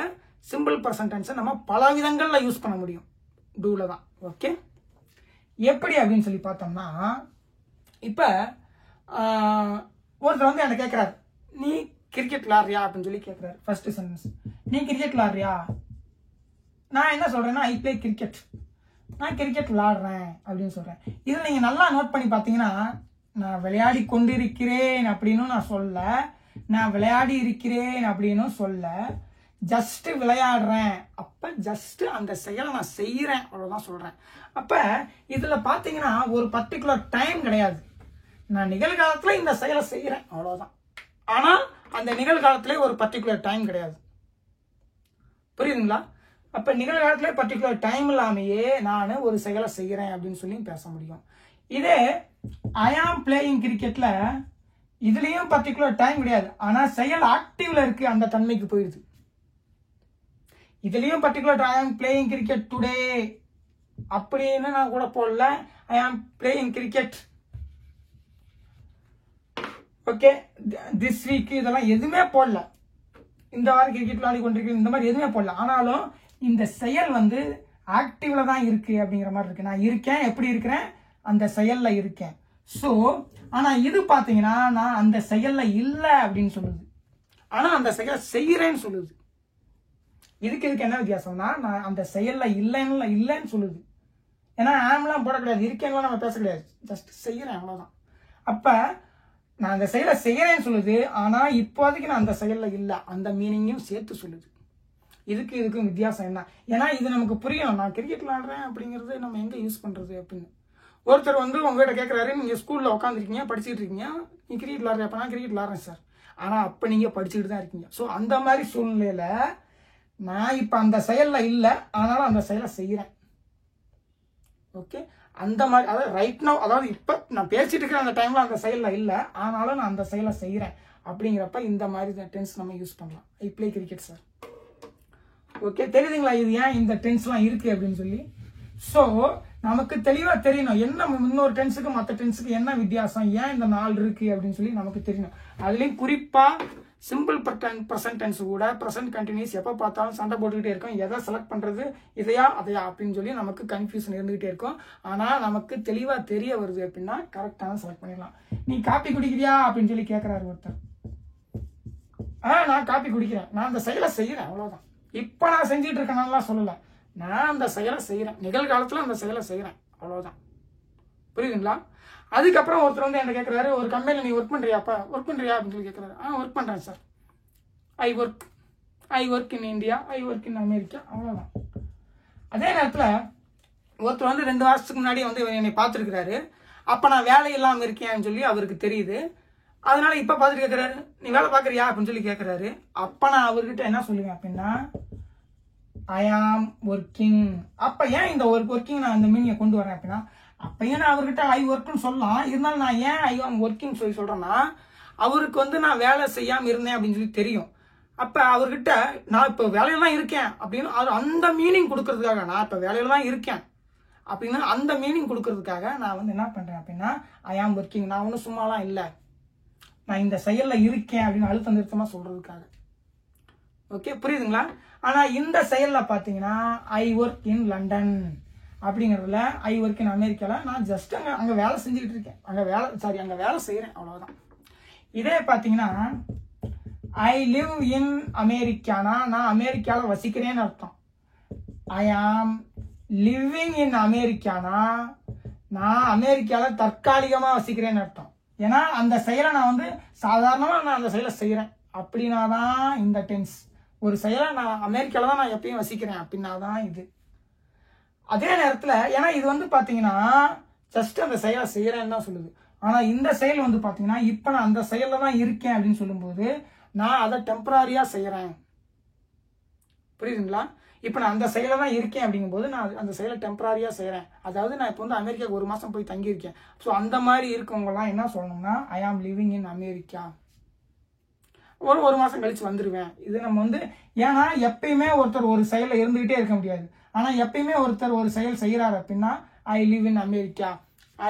சிம்பிள் ப்ரெசன்ட் டென்ஸை நம்ம பல விதங்கள்ல யூஸ் பண்ண முடியும். டூல தான். ஓகே, எப்படி அப்படின்னு சொல்லி பார்த்தோம்னா இப்ப ஒருத்தர் வந்து என்ன கேட்கிறாரு, நீ கிரிக்கெட் விளாடுறியா அப்படின்னு சொல்லி கேட்கிறாரு. ஃபர்ஸ்ட் சென்டென்ஸ், நீ கிரிக்கெட் விளாடுறியா? நான் என்ன சொல்றேன்னா ஐ பிளே கிரிக்கெட், நான் கிரிக்கெட் விளாடுறேன் அப்படின்னு சொல்றேன். இதில் நீங்க நல்லா நோட் பண்ணி பார்த்தீங்கன்னா நான் விளையாடி கொண்டிருக்கிறேன் அப்படின்னு நான் சொல்ல, நான் விளையாடி இருக்கிறேன் அப்படின்னு சொல்ல, ஜஸ்ட் விளையாடுறேன். அப்ப ஜஸ்ட் அந்த செயலை நான் செய்யறேன் அவ்வளவுதான் சொல்றேன். அப்ப இதுல பாத்தீங்கன்னா ஒரு பர்டிகுலர் டைம் கிடையாது. நான் நிகழ்காலத்துல இந்த செயலை செய்யறேன் அவ்வளவுதான். ஆனா அந்த நிகழ்காலத்திலே ஒரு பர்டிகுலர் டைம் கிடையாது. புரியுதுங்களா? அப்ப நிகழ்காலத்திலே பர்டிகுலர் டைம் இல்லாமையே நான் ஒரு செயலை செய்யறேன் அப்படின்னு சொல்லி பேச முடியும். இதே ஐ ஆம் பிளேயிங் கிரிக்கெட்ல இதுலயும் பர்டிகுலர் டைம் கிடையாது. ஆனா செயல் ஆக்டிவ்ல இருக்கு, அந்த தன்மைக்கு போயிடுது. இதுலயும் பர்டிகுலர் ஐ ஆம் பிளேயிங் கிரிக்கெட் டுடே அப்படின்னு நான் கூட போடல. ஐ ஆம் playing cricket. Okay, this week இதெல்லாம் எதுவுமே போடல. இந்த வாரம் கிரிக்கெட் விளையாடி கொண்டிருக்கேன் இந்த மாதிரி எதுவுமே போடல. ஆனாலும் இந்த செயல் வந்து ஆக்டிவ்ல தான் இருக்கு அப்படிங்கிற மாதிரி இருக்கு. நான் இருக்கேன், எப்படி இருக்கிறேன், அந்த செயல்ல இருக்கேன். ஸோ ஆனா இது பாத்தீங்கன்னா நான் அந்த செயல்ல இல்லை அப்படின்னு சொல்லுது, ஆனா அந்த செயலை செய்யறேன்னு சொல்லுது. இதுக்கு என்ன வித்தியாசம்னா, நான் அந்த செயல்ல இல்லைன்னு சொல்லுது. ஏன்னா ஆம்லாம் போட கிடையாது, இருக்கேன்லாம் நம்ம பேச கிடையாது, ஜஸ்ட் செய்யறேன் அவ்வளவுதான். அப்ப நான் அந்த செயலை செய்யறேன்னு சொல்லுது, ஆனா இப்போதைக்கு நான் அந்த செயல்ல இல்லை, அந்த மீனிங்கையும் சேர்த்து சொல்லுது. இதுக்கும் வித்தியாசம் என்ன? ஏன்னா இது நமக்கு புரியும். நான் கிரிக்கெட் விளையாடுறேன் அப்படிங்கிறது நம்ம எங்க யூஸ் பண்றது அப்படின்னு. ஒருத்தர் வந்து உங்ககிட்ட கேட்கறாரு, நீங்க ஸ்கூல்ல உட்காந்துருக்கீங்க, படிச்சுட்டு இருக்கீங்க, நீ கிரிக்கெட் விளையாடுற. அப்ப நான் கிரிக்கெட் விளையாடுறேன் சார், ஆனா அப்ப நீங்க படிச்சுட்டு தான் இருக்கீங்க. ஸோ அந்த மாதிரி சூழ்நிலையில நான் இப்ப அந்த செயல்ல இல்லை, ஆனாலும் அந்த செயலை செய்யறேன். ஓகே, அந்த மாதிரி, அதாவது ரைட் நவ், அதாவது இப்ப நான் பேசிட்டு இருக்கிற அந்த டைம்ல அந்த செயல்ல இல்லை, ஆனாலும் நான் அந்த செயலை செய்யறேன் அப்படிங்கிறப்ப இந்த மாதிரி டென்ஸ் நம்ம யூஸ் பண்ணலாம். I play cricket sir. Okay, தெரியுதுங்களா இது ஏன் இந்த டென்ஸ்லாம் இருக்கு அப்படின்னு சொல்லி? ஸோ நமக்கு தெளிவா தெரியணும் என்ன இன்னொரு டென்ஸுக்கு மற்ற டென்ஸுக்கு என்ன வித்தியாசம், ஏன் இந்த 4 இருக்கு அப்படின்னு சொல்லி நமக்கு தெரியணும். அதுலயும் குறிப்பா சிம்பிள் ப்ரெசன்ட் டென்ஸ் கூட ப்ரெசன்ட் கண்டினியூஸ் எப்போ பார்த்தாலும் சண்டை போட்டுக்கிட்டே இருக்கும். எதை செலக்ட் பண்றது, இதையா அதையா அப்படின்னு சொல்லி நமக்கு கன்ஃபியூஷன் இருந்துகிட்டே இருக்கும். ஆனா நமக்கு தெளிவா தெரிய வருது அப்படின்னா கரெக்டான செலக்ட் பண்ணிடலாம். நீ காப்பி குடிக்கிறியா அப்படின்னு சொல்லி கேட்கிறாரு ஒருத்தர். நான் காப்பி குடிக்கிறேன், நான் அந்த செயலை செய்யறேன் அவ்வளவுதான். இப்ப நான் செஞ்சுட்டு இருக்கேன் சொல்லல, நான் அந்த செயலை செய்யறேன், நிகழ்காலத்துல அந்த செயலை செய்யறேன் அவ்வளவுதான். புரியுதுங்களா? அதுக்கப்புறம் ஒருத்தர் வந்து என்ன கேட்கிறாரு, ஒரு கம்பெனில நீ ஒர்க் பண்றியாப்பா, ஒர்க் பண்றியா அப்படின்னு சொல்லி கேட்கிறாரு. ஒர்க் பண்றேன் sir. I work in India, I work in America, அவ்வளவுதான். அதே நேரத்துல ஒருத்தர் வந்து 2 மாசத்துக்கு முன்னாடி வந்து என்னை பார்த்துருக்கிறாரு. அப்ப நான் வேலை இல்லாம இருக்கேன்னு சொல்லி அவருக்கு தெரியுது. அதனால இப்ப பார்த்துட்டு கேட்கிறாரு, நீ வேலை பாக்குறியா அப்படின்னு சொல்லி கேட்கிறாரு. அப்ப நான் அவர்கிட்ட என்ன சொல்லுவேன் அப்படின்னா, ஐ ஆம் ஒர்க்கிங். அப்ப ஏன் இந்த ஒர்க்கிங் நான் இந்த மீனிங்கை கொண்டு வரேன் அப்படின்னா, அப்பயும் நான் அவர்கிட்ட ஐ ஒர்க்னு சொல்லலாம், இருந்தாலும் நான் ஏன் ஐ ஆம் ஒர்க்கிங் சொல்லி சொல்றேன்னா, அவருக்கு வந்து நான் வேலை செய்யாம இருந்தேன் அப்படின்னு சொல்லி தெரியும். அப்ப அவர்கிட்ட நான் இப்ப வேலையில தான் இருக்கேன் அப்படின்னு அந்த மீனிங் கொடுக்கறதுக்காக, நான் இப்ப வேலையில தான் இருக்கேன் அப்படின்னு அந்த மீனிங் கொடுக்கறதுக்காக நான் வந்து என்ன பண்றேன் அப்படின்னா, ஐ ஆம் ஒர்க்கிங், நான் ஒன்றும் சும்மாலாம் இல்லை, நான் இந்த செயல்ல இருக்கேன் அப்படின்னு அழுத்த நிறுத்தமா சொல்றதுக்காக. ஓகே, புரியுதுங்களா? ஆனா இந்த செயல்ல பாத்தீங்கன்னா ஐ ஒர்க் இன் லண்டன் அப்படிங்கறதுல, ஐ ஒர்க் இன் அமெரிக்கால நான் ஜஸ்ட் அங்க வேலை செஞ்சுக்கிட்டு இருக்கேன், அங்க வேலை செய்யறேன் அவ்வளவுதான். இதே பாத்தீங்கன்னா ஐ லிவ் இன் அமெரிக்கானா நான் அமெரிக்கால வசிக்கிறேன்னு அர்த்தம். ஐ ஆம் லிவிங் இன் அமெரிக்கானா நான் அமெரிக்கால தற்காலிகமா வசிக்கிறேன்னு அர்த்தம். ஏன்னா அந்த செயலை நான் வந்து சாதாரணமா நான் அந்த செயலை செய்யறேன் அப்படின்னா தான் இந்த டென்ஸ். ஒரு செயலை நான் அமெரிக்கால தான் நான் எப்பயும் வசிக்கிறேன் அப்படின்னா தான் இது. அதே நேரத்துல ஏன்னா இது வந்து பாத்தீங்கன்னா ஜஸ்ட் அந்த செயலை செய்யறேன்னு தான் சொல்லுது. ஆனா இந்த செயல் வந்து பாத்தீங்கன்னா இப்ப நான் அந்த செயல்ல தான் இருக்கேன் அப்படின்னு சொல்லும்போது நான் அதை டெம்பரரியா செய்யறேன். புரியுதுங்களா? இப்ப நான் அந்த செயல தான் இருக்கேன் அப்படிங்கும்போது நான் அந்த செயலை டெம்பரரியா செய்யறேன். அதாவது நான் இப்போ வந்து அமெரிக்காவுக்கு 1 மாசம் போய் தங்கி இருக்கேன். ஸோ அந்த மாதிரி இருக்கவங்க எல்லாம் என்ன சொல்லணும்னா, ஐ ஆம் லிவிங் இன் அமெரிக்கா, ஒரு மாசம் கழிச்சு வந்துருவேன். இது நம்ம வந்து ஏன்னா எப்பயுமே ஒருத்தர் ஒரு செயல இருந்துகிட்டே இருக்க முடியாது. ஆனா எப்பயுமே ஒருத்தர் ஒரு செயல் செய்யறாரு அப்படின்னா, I live in America,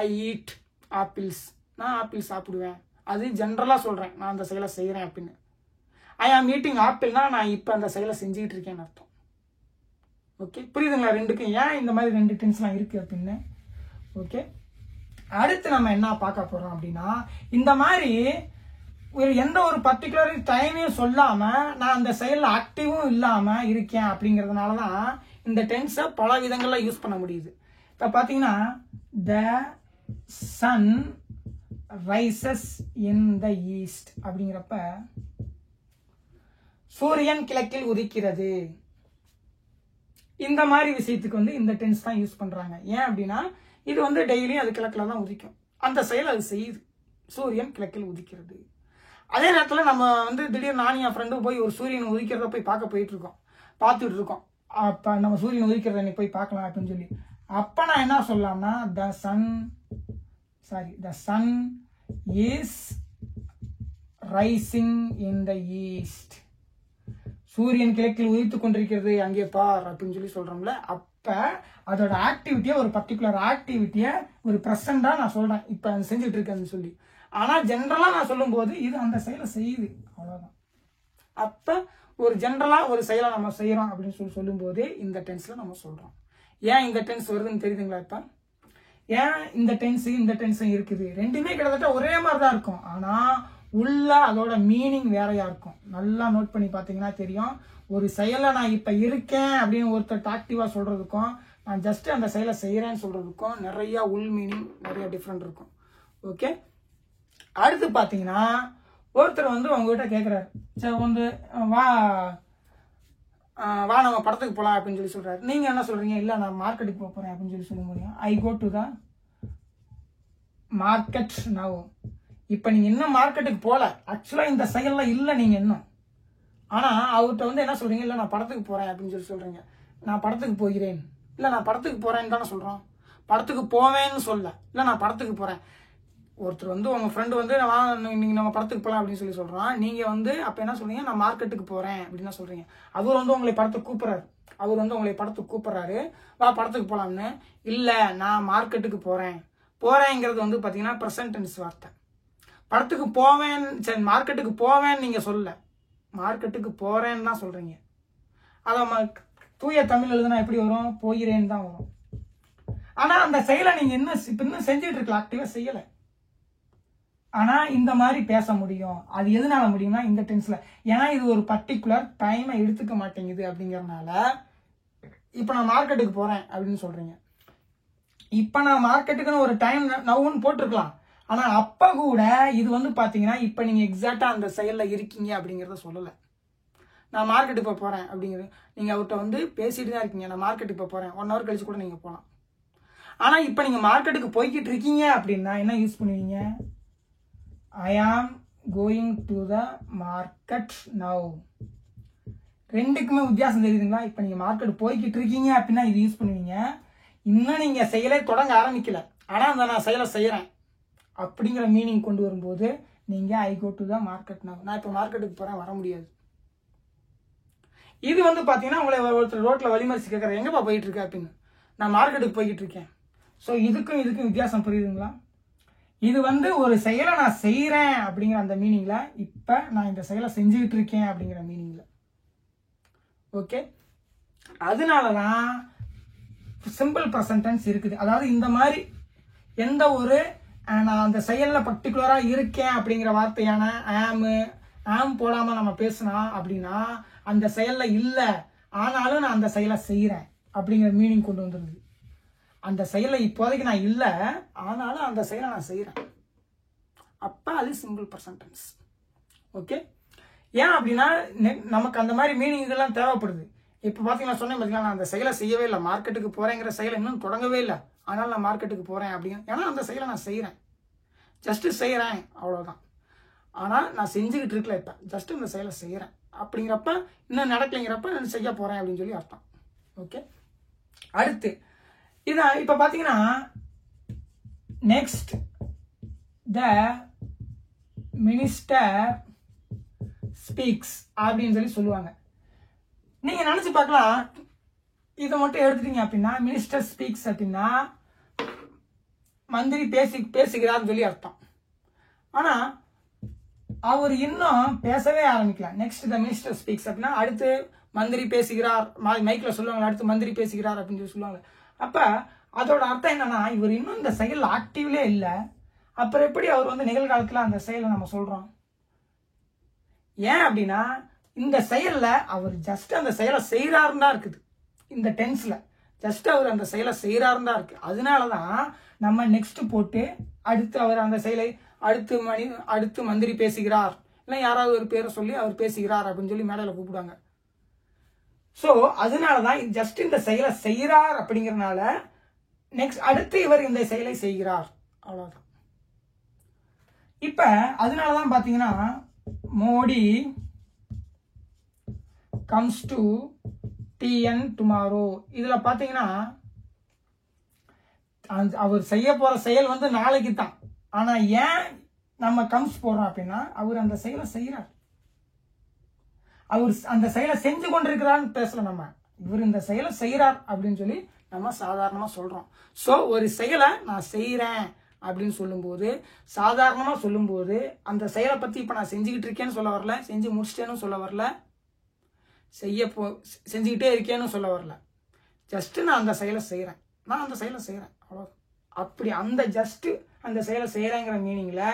I eat apples, நான் ஆப்பிள் சாப்பிடுவேன். அது ஜென்ரலா சொல்றேன், நான் அந்த செயலை செய்யறேன் அப்படின்னு. ஐ ஆம் ஈட்டிங் ஆப்பிள்னா நான் இப்ப அந்த செயலை செஞ்சுட்டு இருக்கேன்னு அர்த்தம். ஓகே, புரியுதுங்களா? ரெண்டுக்கும் ஏன் இந்த மாதிரி 2 டென்ஸ்லாம் இருக்கு அப்படின்னு. ஓகே, அடுத்து நம்ம என்ன பார்க்க போறோம் அப்படின்னா, இந்த மாதிரி எந்த ஒரு பர்டிகுலர் டைமையும் சொல்லாம நான் அந்த செயல்ல ஆக்டிவும் இல்லாம இருக்கேன் அப்படிங்கறதுனாலதான் இந்த டென்ஸை பல விதங்கள்ல யூஸ் பண்ண முடியுது. இப்ப பாத்தீங்கன்னா the sun rises in the east அப்படிங்கிறப்ப சூரியன் கிழக்கில் உதிக்கிறது. இந்த மாதிரி விஷயத்துக்கு வந்து இந்த டென்ஸ் தான் யூஸ் பண்றாங்க. ஏன் அப்படின்னா இது வந்து டெய்லியும் அது கிழக்குல தான் உதிக்கும், அந்த செயல் அது செய்யுது, சூரியன் கிழக்கில் உதிக்கிறது. அதே நேரத்தில் நம்ம வந்து திடீர்னு நானும் என் ஃப்ரெண்டும் போய் ஒரு சூரியன் உதிக்கிறத போய் பார்த்துட்டு இருக்கோம். அப்ப நம்ம சூரியன் உதிக்கிறத நீ போய் பார்க்கலாம் அப்படின்னு சொல்லி, அப்ப நான் என்ன சொல்லலாம்னா the sun is rising in the east. சூரியன் கிழக்கில் உதித்துக் கொண்டிருக்கிறது, அங்கே பார் அப்படின்னு சொல்லி சொல்றோம்ல, இப்போ அதோட ஆக்டிவிட்டியை ஒரு பர்டிகுலர் ஆக்டிவிட்டியை ஒரு ப்ரெசண்டாக நான் சொல்கிறேன் இப்போ செஞ்சுட்டு இருக்கேன்னு சொல்லி. ஆனால் ஜென்ரலாக நான் சொல்லும்போது இது அந்த செயலை செய்யுது, அவ்வளோதான். அப்போ ஒரு ஜென்ரலாக ஒரு செயலை நம்ம செய்கிறோம் அப்படின்னு சொல்லும்போது இந்த டென்ஸில் நம்ம சொல்கிறோம். ஏன் இந்த டென்ஸ் வருதுன்னு தெரியுதுங்களா? இப்போ ஏன் இந்த டென்ஸும் இருக்குது, ரெண்டுமே கிட்டத்தட்ட ஒரே மாதிரி தான் இருக்கும், ஆனால் உள்ள அதோட மீனிங் வேறையா இருக்கும். நல்லா நோட் பண்ணி பார்த்தீங்கன்னா தெரியும். ஒரு செயலை நான் இப்போ இருக்கேன் அப்படின்னு ஒருத்தர் ஆக்டிவாக சொல்கிறதுக்கும் நான் ஜஸ்ட் அந்த செயலை செய்கிறேன்னு சொல்கிறதுக்கும் நிறைய உள் மீனிங் நிறைய டிஃப்ரெண்ட் இருக்கும். ஓகே, அடுத்து பார்த்தீங்கன்னா ஒருத்தர் வந்து உங்ககிட்ட கேட்குறாரு, சரி வந்து வா நம்ம படத்துக்கு போகலாம் அப்படின்னு சொல்லி சொல்கிறாரு. நீங்கள் என்ன சொல்கிறீங்க? இல்லை நான் மார்க்கெட்டுக்கு போக போகிறேன் அப்படின்னு சொல்லி சொல்ல முடியும். I go to the market now. இப்போ நீங்கள் இன்னும் மார்க்கெட்டுக்கு போகல, ஆக்சுவலாக இந்த செயலில் இல்லை நீங்கள் இன்னும். ஆனால் அவர்கிட்ட வந்து என்ன சொல்கிறீங்க? இல்லை நான் படத்துக்கு போகிறேன் அப்படின்னு சொல்லி சொல்கிறீங்க. நான் படத்துக்கு போகிறேன், இல்லை நான் படத்துக்கு போகிறேன்னு தானே சொல்கிறோம். படத்துக்கு போவேன்னு சொல்ல, இல்லை நான் படத்துக்கு போகிறேன். ஒருத்தர் வந்து உங்கள் ஃப்ரெண்டு வந்து நீங்கள் நம்ம படத்துக்கு போகலாம் அப்படின்னு சொல்லி சொல்கிறோம். நீங்கள் வந்து அப்போ என்ன சொல்கிறீங்க? நான் மார்க்கெட்டுக்கு போகிறேன் அப்படின்னு தான் சொல்கிறீங்க. அவர் வந்து உங்களை படத்துக்கு கூப்பிட்றாரு, வா படத்துக்கு போகலாம்னு. இல்லை நான் மார்க்கெட்டுக்கு போகிறேங்கிறது வந்து பார்த்தீங்கன்னா ப்ரெசன்ட் டென்ஸ் வார்த்தை. படத்துக்கு போவேன், சரி மார்க்கெட்டுக்கு போவேன்னு நீங்கள் சொல்ல, மார்க்கெட்டுக்கு போகிறேன்னு தான் சொல்கிறீங்க. அதை தூய தமிழ் எழுதுனா எப்படி வரும்? போகிறேன்னு தான் வரும். ஆனால் அந்த செயலை நீங்கள் இன்னும் செஞ்சுட்டு இருக்கலாம், ஆக்டிவாக செய்யலை. ஆனால் இந்த மாதிரி பேச முடியும். அது எதனால முடியும்னா இந்த டென்ஸில், ஏன்னா இது ஒரு பர்டிகுலர் டைமை எடுத்துக்க மாட்டேங்குது அப்படிங்கிறதுனால. இப்போ நான் மார்க்கெட்டுக்கு போகிறேன் அப்படின்னு சொல்கிறீங்க. இப்போ நான் மார்க்கெட்டுக்குன்னு ஒரு டைம் நவுன்னு போட்டிருக்கலாம். ஆனால் அப்போ கூட இது வந்து பார்த்தீங்கன்னா இப்போ நீங்கள் எக்ஸாக்டாக அந்த செயலில் இருக்கீங்க அப்படிங்கிறத சொல்லலை. நான் மார்க்கெட்டுக்கு இப்போ போகிறேன் அப்படிங்கிறது நீங்கள் அவர்கிட்ட வந்து பேசிட்டு தான் இருக்கீங்க. நான் மார்க்கெட்டுக்கு இப்போ போகிறேன், 1 hour கழிச்சு கூட நீங்கள் போகலாம். ஆனால் இப்போ நீங்கள் மார்க்கெட்டுக்கு போய்கிட்டு இருக்கீங்க அப்படின்னா என்ன யூஸ் பண்ணுவீங்க? I am going to the market now. ரெண்டுக்குமே வித்தியாசம் தெரியுதுங்களா? இப்போ நீங்கள் மார்க்கெட் போய்கிட்டு இருக்கீங்க அப்படின்னா இது யூஸ் பண்ணுவீங்க. இன்னும் நீங்கள் செயலை தொடங்க ஆரம்பிக்கல, ஆனால் அந்த நான் செயலை செய்கிறேன் அப்படிங்கிற மீனிங் கொண்டு வரும்போது நீங்கள் I go to the market now. நான் இப்போ மார்க்கெட்டுக்கு போகிறேன், வர முடியாது. இது வந்து பார்த்தீங்கன்னா உங்களை ஒருத்தர் ரோட்டில் வழிமறிச்சு கேட்குறேன், எங்கேப்பா போயிட்டு இருக்க அப்படின்னு. நான் மார்க்கெட்டுக்கு போய்கிட்டு இருக்கேன். ஸோ இதுக்கும் வித்தியாசம் புரியுதுங்களா? இது வந்து ஒரு செயலை நான் செய்கிறேன் அப்படிங்கிற அந்த மீனிங்கில், இப்போ நான் இந்த செயலை செஞ்சுக்கிட்டு இருக்கேன் அப்படிங்கிற மீனிங்கில். ஓகே, அதனால தான் சிம்பிள் ப்ரெசன்ட் டென்ஸ் இருக்குது. அதாவது இந்த மாதிரி எந்த ஒரு நான் அந்த செயலில் பர்டிகுலராக இருக்கேன் அப்படிங்கிற வார்த்தையான ஆம் போடாமல் நம்ம பேசினா அப்படின்னா அந்த செயலில் இல்லை, ஆனாலும் நான் அந்த செயலை செய்கிறேன் அப்படிங்கிற மீனிங் கொண்டு வந்துருது. அந்த செயலை இப்போதைக்கு நான் இல்லை, ஆனாலும் அந்த செயலை நான் செய்கிறேன், அப்போ அது சிம்பிள் ப்ரெசன்ட் டென்ஸ். ஓகே, ஏன் அப்படின்னா நமக்கு அந்த மாதிரி மீனிங்கெல்லாம் தேவைப்படுது. இப்போ பார்த்தீங்கன்னா சொன்னேன் பார்த்தீங்கன்னா, நான் அந்த செயலை செய்யவே இல்லை, மார்க்கெட்டுக்கு போகிறேங்கிற செயலை இன்னும் தொடங்கவே இல்லை, ஆனால் நான் மார்க்கெட்டுக்கு போகிறேன் அப்படிங்க. ஏன்னா அந்த செயலை நான் செய்கிறேன், ஜஸ்ட்டு செய்கிறேன், அவ்வளோதான். ஆனால் நான் செஞ்சுக்கிட்டு இருக்கல, இப்போ ஜஸ்ட்டு இந்த செயலை செய்கிறேன் அப்படிங்கிறப்ப இன்னும் நடக்கலைங்கிறப்ப நான் செய்ய போகிறேன் அப்படின்னு சொல்லி அர்த்தம். ஓகே, அடுத்து இதான் இப்போ பார்த்தீங்கன்னா நெக்ஸ்ட் த மினிஸ்டர் ஸ்பீக்ஸ் அப்படின்னு சொல்லி சொல்லுவாங்க. நீங்கள் நினச்சி பார்க்கலாம், இதை மட்டும் எடுத்துட்டீங்க அப்படின்னா மினிஸ்டர் ஸ்பீக்ஸ் அப்படின்னா மந்திரி பேசுகிறார்னு சொல்லி அர்த்தம். ஆனால் அவர் இன்னும் பேசவே ஆரம்பிக்கலாம். நெக்ஸ்ட் த மினிஸ்டர் ஸ்பீக்ஸ் அப்படின்னா அடுத்து மந்திரி பேசுகிறார், மைக்கில் சொல்லுவாங்க, அடுத்து மந்திரி பேசுகிறார் அப்படின்னு சொல்லி சொல்லுவாங்க. அப்போ அதோட அர்த்தம் என்னன்னா, இவர் இன்னும் இந்த செயல் ஆக்டிவ்லே இல்லை, அப்புறம் எப்படி அவர் வந்து நிகழ்காலத்தில் அந்த செயலை நம்ம சொல்கிறோம்? ஏன் அப்படின்னா இந்த செயலில் அவர் ஜஸ்ட் அந்த செயலை செய்கிறாருன்னு தான் இருக்குது. இந்த டென்ஸில் ஜஸ்ட் அவர் அந்த செயலை செய்கிறாருன்னு தான் இருக்குது. அதனால தான் நம்ம நெக்ஸ்ட் போட்டு அடுத்து அவர் அந்த செயலை அடுத்து மந்திரி பேசுகிறார், இல்லை யாராவது ஒரு பேரை சொல்லி அவர் பேசுகிறார் அப்படின்னு சொல்லி மேடையில் கூப்பிடுவாங்க. ஸோ அதனால தான் ஜஸ்ட் இந்த செயலை செய்கிறார் அப்படிங்கிறனால நெக்ஸ்ட் அடுத்து இவர் இந்த செயலை செய்கிறார், அவ்வளோதான். இப்போ அதனால தான் பார்த்தீங்கன்னா Modi comes to TN tomorrow, இதில் பார்த்தீங்கன்னா அவர் செய்ய போகிற செயல் வந்து நாளைக்கு தான். ஆனால் ஏன் நம்ம கம்ஸ் போடுறோம் அப்படின்னா அவர் அந்த செயலை செய்கிறார், அவர் அந்த செயலை செஞ்சு கொண்டிருக்கிறான்னு பேசல. நம்ம இவர் இந்த செயலை செய்கிறார் அப்படின்னு சொல்லி நம்ம சாதாரணமாக சொல்கிறோம். ஸோ ஒரு செயலை நான் செய்கிறேன் அப்படின்னு சொல்லும்போது, சாதாரணமாக சொல்லும்போது அந்த செயலை பற்றி இப்போ நான் செஞ்சுக்கிட்டு இருக்கேன்னு சொல்ல வரல, செஞ்சு முடிச்சிட்டேன்னு சொல்ல வரல, செஞ்சுக்கிட்டே இருக்கேன்னு சொல்ல வரல. ஜஸ்ட்டு நான் அந்த செயலை செய்கிறேன், நான் அந்த செயலை செய்கிறேன், அவ்வளோ. அப்படி அந்த ஜஸ்ட்டு அந்த செயலை செய்கிறேங்கிற மீனிங்கில்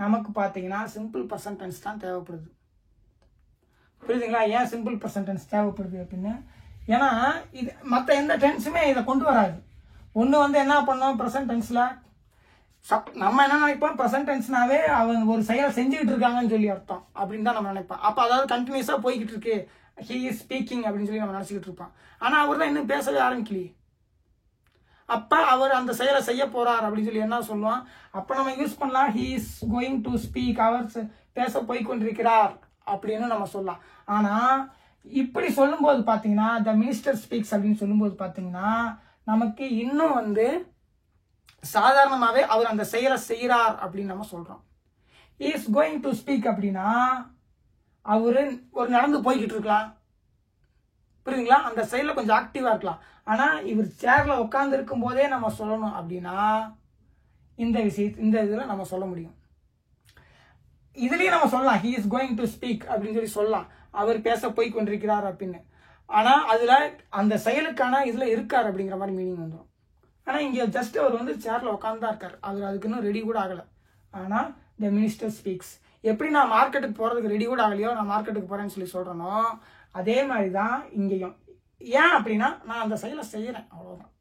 நமக்கு பார்த்தீங்கன்னா சிம்பிள் ப்ரெசன்ட் டென்ஸ் தான் தேவைப்படுது. புரியுதுங்களா? ஏன் சிம்பிள் ப்ரெசன்ட் டென்ஸ் தேவைப்படுது அப்படின்னு? ஏன்னா இது மற்ற எந்த டென்ஸுமே இதை கொண்டு வராது. ஒன்று வந்து என்ன பண்ணோம் ப்ரெசன்ட் டென்ஸில், நம்ம என்ன நினைப்போம், ப்ரெசன்ட் டென்ஸ்னாவே அவங்க ஒரு செயலை செஞ்சுக்கிட்டு இருக்காங்கன்னு சொல்லி அர்த்தம் அப்படின்னு தான் நம்ம நினைப்போம். அப்போ அதாவது கண்டினியூஸாக போய்கிட்டு இருக்கு, ஹி இஸ் ஸ்பீக்கிங் அப்படின்னு சொல்லி நம்ம நினச்சிக்கிட்டு இருப்போம். ஆனால் அவர் தான் இன்னும் பேசவே ஆரம்பிக்கலையே. அப்போ அவர் அந்த செயலை செய்ய போறார் அப்படின்னு சொல்லி என்ன சொல்லுவான், அப்போ நம்ம யூஸ் பண்ணலாம் he is going to speak, அவர் பேச போய்கொண்டிருக்கிறார் அப்படின்னு நம்ம சொல்லலாம். ஆனால் இப்படி சொல்லும்போது பார்த்தீங்கன்னா த மினிஸ்டர் ஸ்பீக்ஸ் அப்படின்னு சொல்லும்போது பார்த்தீங்கன்னா நமக்கு இன்னும் வந்து சாதாரணமாகவே அவர் அந்த செயலை செய்கிறார் அப்படின்னு நம்ம சொல்கிறோம். இஸ் கோயிங் டு ஸ்பீக் அப்படின்னா அவர் ஒரு நடந்து போய்கிட்டு இருக்கலாம், புரியுதுங்களா? அந்த செயலில் கொஞ்சம் ஆக்டிவாக இருக்கலாம். ஆனால் இவர் சேரில் உட்காந்து இருக்கும் போதே நம்ம சொல்லணும் அப்படின்னா இந்த இதில் நம்ம சொல்ல முடியும். இதுலேயும் நம்ம சொல்லலாம் he is going to speak அப்படின்னு சொல்லி சொல்லலாம், அவர் பேச போய் கொண்டிருக்கிறார் அப்படின்னு. ஆனால் அதில் அந்த செயலுக்கான இதில் இருக்கார் அப்படிங்கிற மாதிரி மீனிங் வந்துடும். ஆனால் இங்கே ஜஸ்ட் அவர் வந்து சேரில் உட்காந்து தான் இருக்கார், அவர் அதுக்கு இன்னும் ரெடி கூட ஆகலை. ஆனால் த மினிஸ்டர் ஸ்பீக்ஸ், எப்படி நான் மார்க்கெட்டுக்கு போகிறதுக்கு ரெடி கூட ஆகலையோ, நான் மார்க்கெட்டுக்கு போகிறேன்னு சொல்லி சொல்கிறேனோ அதே மாதிரி தான் இங்கேயும். ஏன் அப்படின்னா நான் அந்த செயலை செய்கிறேன், அவ்வளோதான்.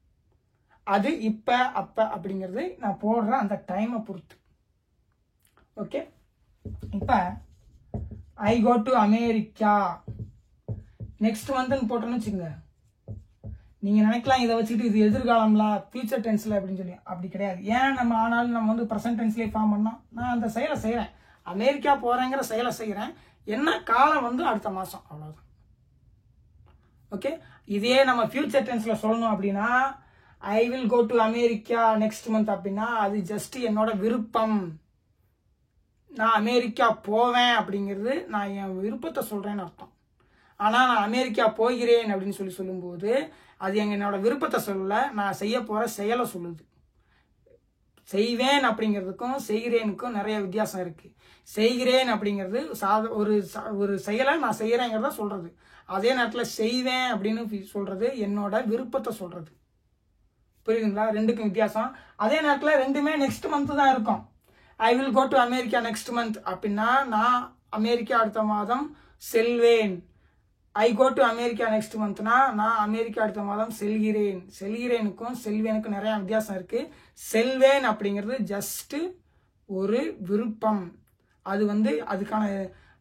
அது இப்போ அப்போ அப்படிங்கிறது நான் போடுற அந்த டைமை பொறுத்து. ஓகே, இப்போ ஐ கோ டு அமெரிக்கா நெக்ஸ்ட் மந்த்னு போட்டோன்னு வச்சுக்கோங்க. நீங்கள் நினைக்கலாம் இதை வச்சுட்டு இது எதிர்காலம்ல ஃபியூச்சர் டென்ஸில் அப்படின்னு சொல்லி, அப்படி கிடையாது. ஏன் நம்ம ஆனாலும் நம்ம வந்து ப்ரெசன்ட் டென்ஸ்லேயே ஃபார்ம் பண்ணோம். நான் அந்த செயலை செய்கிறேன், அமெரிக்கா போகிறேங்கிற செயலை செய்கிறேன், என்ன காலம் வந்து அடுத்த மாதம், அவ்வளோதான். ஓகே, இதே நம்ம ஃபியூச்சர் டென்ஸில் சொல்லணும் அப்படின்னா I will go to America next month அப்படின்னா அது ஜஸ்ட் என்னோட விருப்பம், நான் அமெரிக்கா போவேன் அப்படிங்கிறது நான் என் விருப்பத்தை சொல்கிறேன்னு அர்த்தம். ஆனால் நான் அமெரிக்கா போகிறேன் அப்படின்னு சொல்லி சொல்லும்போது அது என்னோட விருப்பத்தை சொல்லலை, நான் செய்ய போகிற செயலை சொல்லுது. செய்வேன் அப்படிங்கிறதுக்கும் செய்கிறேனுக்கும் நிறைய வித்தியாசம் இருக்குது. செய்கிறேன் அப்படிங்கிறது ஒரு செயலை நான் செய்கிறேங்கிறத சொல்கிறது. அதே நேரத்தில் செய்வேன் அப்படின்னு சொல்கிறது என்னோட விருப்பத்தை சொல்கிறது. புரியுதுங்களா? ரெண்டுக்கும் வித்தியாசம். அதே நேரத்தில் ரெண்டுமே நெக்ஸ்ட் மந்த்து தான் இருக்கும். I will go to America next month அப்படின்னா நான் அமெரிக்கா அடுத்த மாதம் செல்வேன். I go to America next மந்த்னா நான் அமெரிக்கா அடுத்த மாதம் செல்கிறேன். செல்கிறேனுக்கும் செல்வேனுக்கும் நிறைய வித்தியாசம் இருக்கு. செல்வேன் அப்படிங்கிறது ஜஸ்ட் ஒரு விருப்பம். அது வந்து அதுக்கான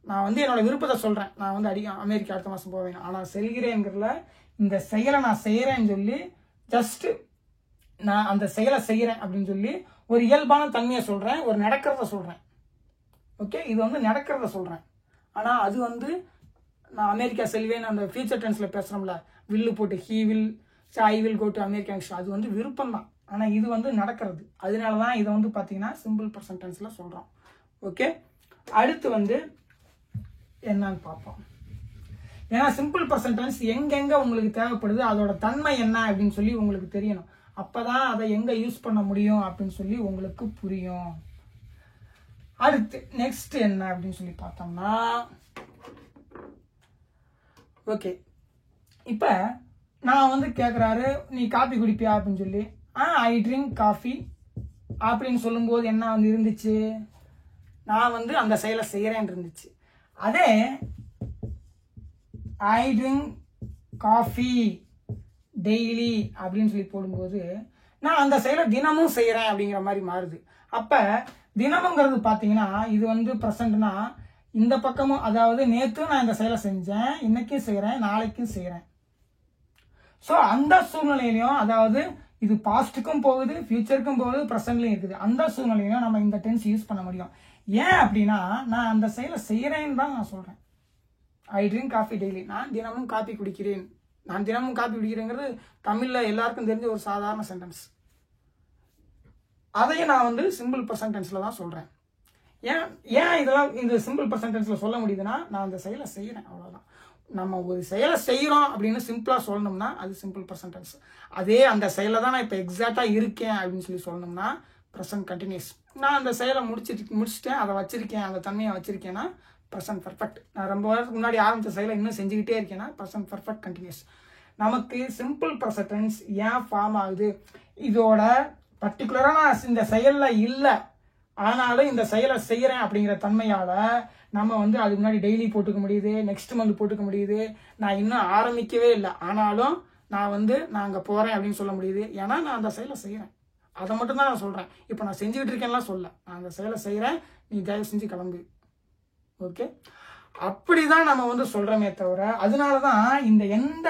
நான் வந்து என்னோட விருப்பத்தை சொல்றேன், நான் வந்து அமெரிக்கா அடுத்த மாதம் போவேன். ஆனால் செல்கிறேங்கிறதுல இந்த செயலை நான் செய்கிறேன்னு சொல்லி ஜஸ்ட் நான் அந்த செயலை செய்கிறேன் அப்படின்னு சொல்லி ஒரு இயல்பான தன்மையை சொல்கிறேன், ஒரு நடக்கிறத சொல்கிறேன். ஓகே, இது வந்து நடக்கிறத சொல்கிறேன். ஆனால் அது வந்து நான் அமெரிக்கா செல்வேன் அந்த ஃபியூச்சர் டென்ஸில் பேசுகிறோம்ல, வில்லு போட்டு he will I will go to America, அது வந்து விருப்பம் தான். ஆனால் இது வந்து நடக்கிறது. அதனால தான் இதை வந்து பார்த்தீங்கன்னா சிம்பிள் ப்ரெசன்ட் டென்ஸில் சொல்கிறோம். ஓகே, அடுத்து வந்து என்னன்னு பார்ப்போம். ஏன்னா சிம்பிள் ப்ரெசன்ட் டென்ஸ் எங்கெங்கே உங்களுக்கு தேவைப்படுது, அதோட தன்மை என்ன அப்படின்னு சொல்லி உங்களுக்கு தெரியணும். அப்போதான் அதை எங்கே யூஸ் பண்ண முடியும் அப்படின்னு சொல்லி உங்களுக்கு புரியும். அடுத்து நெக்ஸ்ட் என்ன அப்படின்னு சொல்லி பார்த்தோம்னா, ஓகே, இப்போ நான் வந்து கேட்குறாரு நீ காஃபி குடிப்பியா அப்படின்னு சொல்லி, ஐ ட்ரிங்க் காஃபி அப்படின்னு சொல்லும்போது என்ன வந்து இருந்துச்சு, நான் வந்து அந்த செயலை செய்கிறேன் இருந்துச்சு. அதே ஐ ட்ரிங்க் காஃபி டெய்லி அப்படின்னு சொல்லி போடும்போது நான் அந்த செயலை தினமும் செய்கிறேன் அப்படிங்கிற மாதிரி மாறுது. அப்போ தினமுங்கிறது பார்த்தீங்கன்னா இது வந்து ப்ரெசண்ட்னா இந்த பக்கமும், அதாவது நேற்று நான் இந்த செயலை செஞ்சேன், இன்னைக்கும் செய்கிறேன், நாளைக்கும் செய்கிறேன். ஸோ அந்த சூழ்நிலையிலையும், அதாவது இது பாஸ்ட்டுக்கும் போகுது, ஃபியூச்சருக்கும் போகுது, ப்ரெசண்ட்லையும் இருக்குது. அந்த சூழ்நிலையிலும் நம்ம இந்த டென்ஸ் யூஸ் பண்ண முடியும். ஏன் அப்படின்னா நான் அந்த செயலை செய்கிறேன்னு தான் நான் சொல்கிறேன். ஐ ட்ரிங்க் காஃபி டெய்லி, நான் தினமும் காஃபி குடிக்கிறேன். நான் தினமும் காஃபி குடிக்கிறேங்கிறது தமிழில் எல்லாருக்கும் தெரிஞ்ச ஒரு சாதாரண சென்டென்ஸ். அதையும் நான் வந்து சிம்பிள் ப்ரெசன்ட் டென்ஸில் தான் சொல்கிறேன். ஏன் இதெல்லாம் இந்த சிம்பிள் ப்ரெசன்ட் டென்ஸில் சொல்ல முடியுதுன்னா நான் அந்த செயலை செய்கிறேன், அவ்வளோதான். நம்ம ஒரு செயலை செய்கிறோம் அப்படின்னு சிம்பிளாக சொல்லணும்னா அது சிம்பிள் ப்ரெசன்ட் டென்ஸ். அதே அந்த செயலை தான் நான் இப்போ எக்ஸாக்டாக இருக்கேன் அப்படின்னு சொல்லணும்னா ப்ரெசன்ட் கண்டினியூஸ். நான் அந்த செயலை முடிச்சுட்டேன், அதை வச்சிருக்கேன், அந்த தன்மையை வச்சிருக்கேன்னா ப்ரெசன்ட் பர்ஃபெக்ட். நான் ரொம்ப வருஷத்துக்கு முன்னாடி ஆரம்பித்த செயலை இன்னும் செஞ்சுக்கிட்டே இருக்கேன்னா ப்ரெசன்ட் பர்ஃபெக்ட் கண்டினியூஸ். நமக்கு சிம்பிள் ப்ரெசன்ட் டென்ஸ் ஏன் ஃபார்ம் ஆகுது? இதோட பர்டிகுலராக நான் இந்த செயலில் இல்லை, ஆனாலும் இந்த செயலை செய்கிறேன் அப்படிங்கிற தன்மையால் நம்ம வந்து அதுக்கு முன்னாடி டெய்லி போட்டுக்க முடியுது, நெக்ஸ்ட் மந்த் போட்டுக்க முடியுது. நான் இன்னும் ஆரம்பிக்கவே இல்லை, ஆனாலும் நான் அங்கே போகிறேன் அப்படின்னு சொல்ல முடியுது. ஏன்னா நான் அந்த செயலை செய்கிறேன். அதை மட்டும்தான் நான் சொல்கிறேன். இப்போ நான் செஞ்சுக்கிட்டு இருக்கேன்லாம் சொல்ல, நான் அந்த செயலை செய்கிறேன், நீ தயவு செஞ்சு கிளம்பு. ஓகே, அப்படிதான் நம்ம வந்து சொல்கிறோமே தவிர, அதனால தான் இந்த எந்த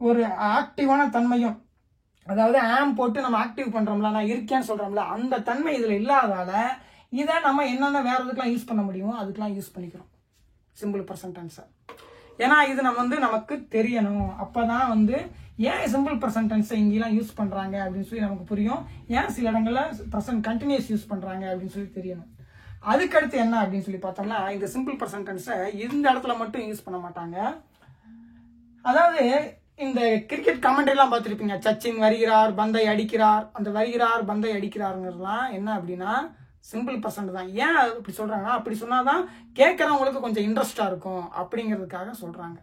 ஒரு ஆக்டிவான தன்மையும், அதாவது ஆம் போட்டு நம்ம ஆக்டிவ் பண்ணுறோம்ல, நான் இருக்கேன்னு சொல்கிறோம்ல, அந்த தன்மை இதில் இல்லாததால இதை நம்ம என்னென்ன வேற எதுக்கெல்லாம் யூஸ் பண்ண முடியுமோ அதுக்கெல்லாம் யூஸ் பண்ணிக்கிறோம் சிம்பிள் ப்ரெசன்ட் டென்ஸை. ஏன்னா இது நம்ம வந்து நமக்கு தெரியணும். அப்போதான் வந்து ஏன் சிம்பிள் ப்ரெசன்ட் டென்ஸை இங்கெல்லாம் யூஸ் பண்ணுறாங்க அப்படின்னு சொல்லி நமக்கு புரியும். ஏன் சில இடங்களில் ப்ரெசன்ட் கண்டினியூஸ் யூஸ் பண்ணுறாங்க அப்படின்னு சொல்லி தெரியணும். அதுக்கடுத்து என்ன அப்படின்னு சொல்லி பார்த்தோம்னா, இந்த சிம்பிள் ப்ரெசன்ட் டென்ஸை இந்த இடத்துல மட்டும் யூஸ் பண்ண மாட்டாங்க. அதாவது இந்த கிரிக்கெட் கமெண்ட்ரிலாம் பார்த்துருப்பீங்க, சச்சின் வருகிறார் பந்தை அடிக்கிறார், அந்த வருகிறார் பந்தை அடிக்கிறாருங்கிறதுலாம் என்ன அப்படின்னா சிம்பிள் ப்ரெசன்ட் தான். ஏன் அப்படி சொல்றாங்கன்னா, அப்படி சொன்னாதான் கேட்கறவங்களுக்கு கொஞ்சம் இன்ட்ரெஸ்டா இருக்கும் அப்படிங்கிறதுக்காக சொல்றாங்க.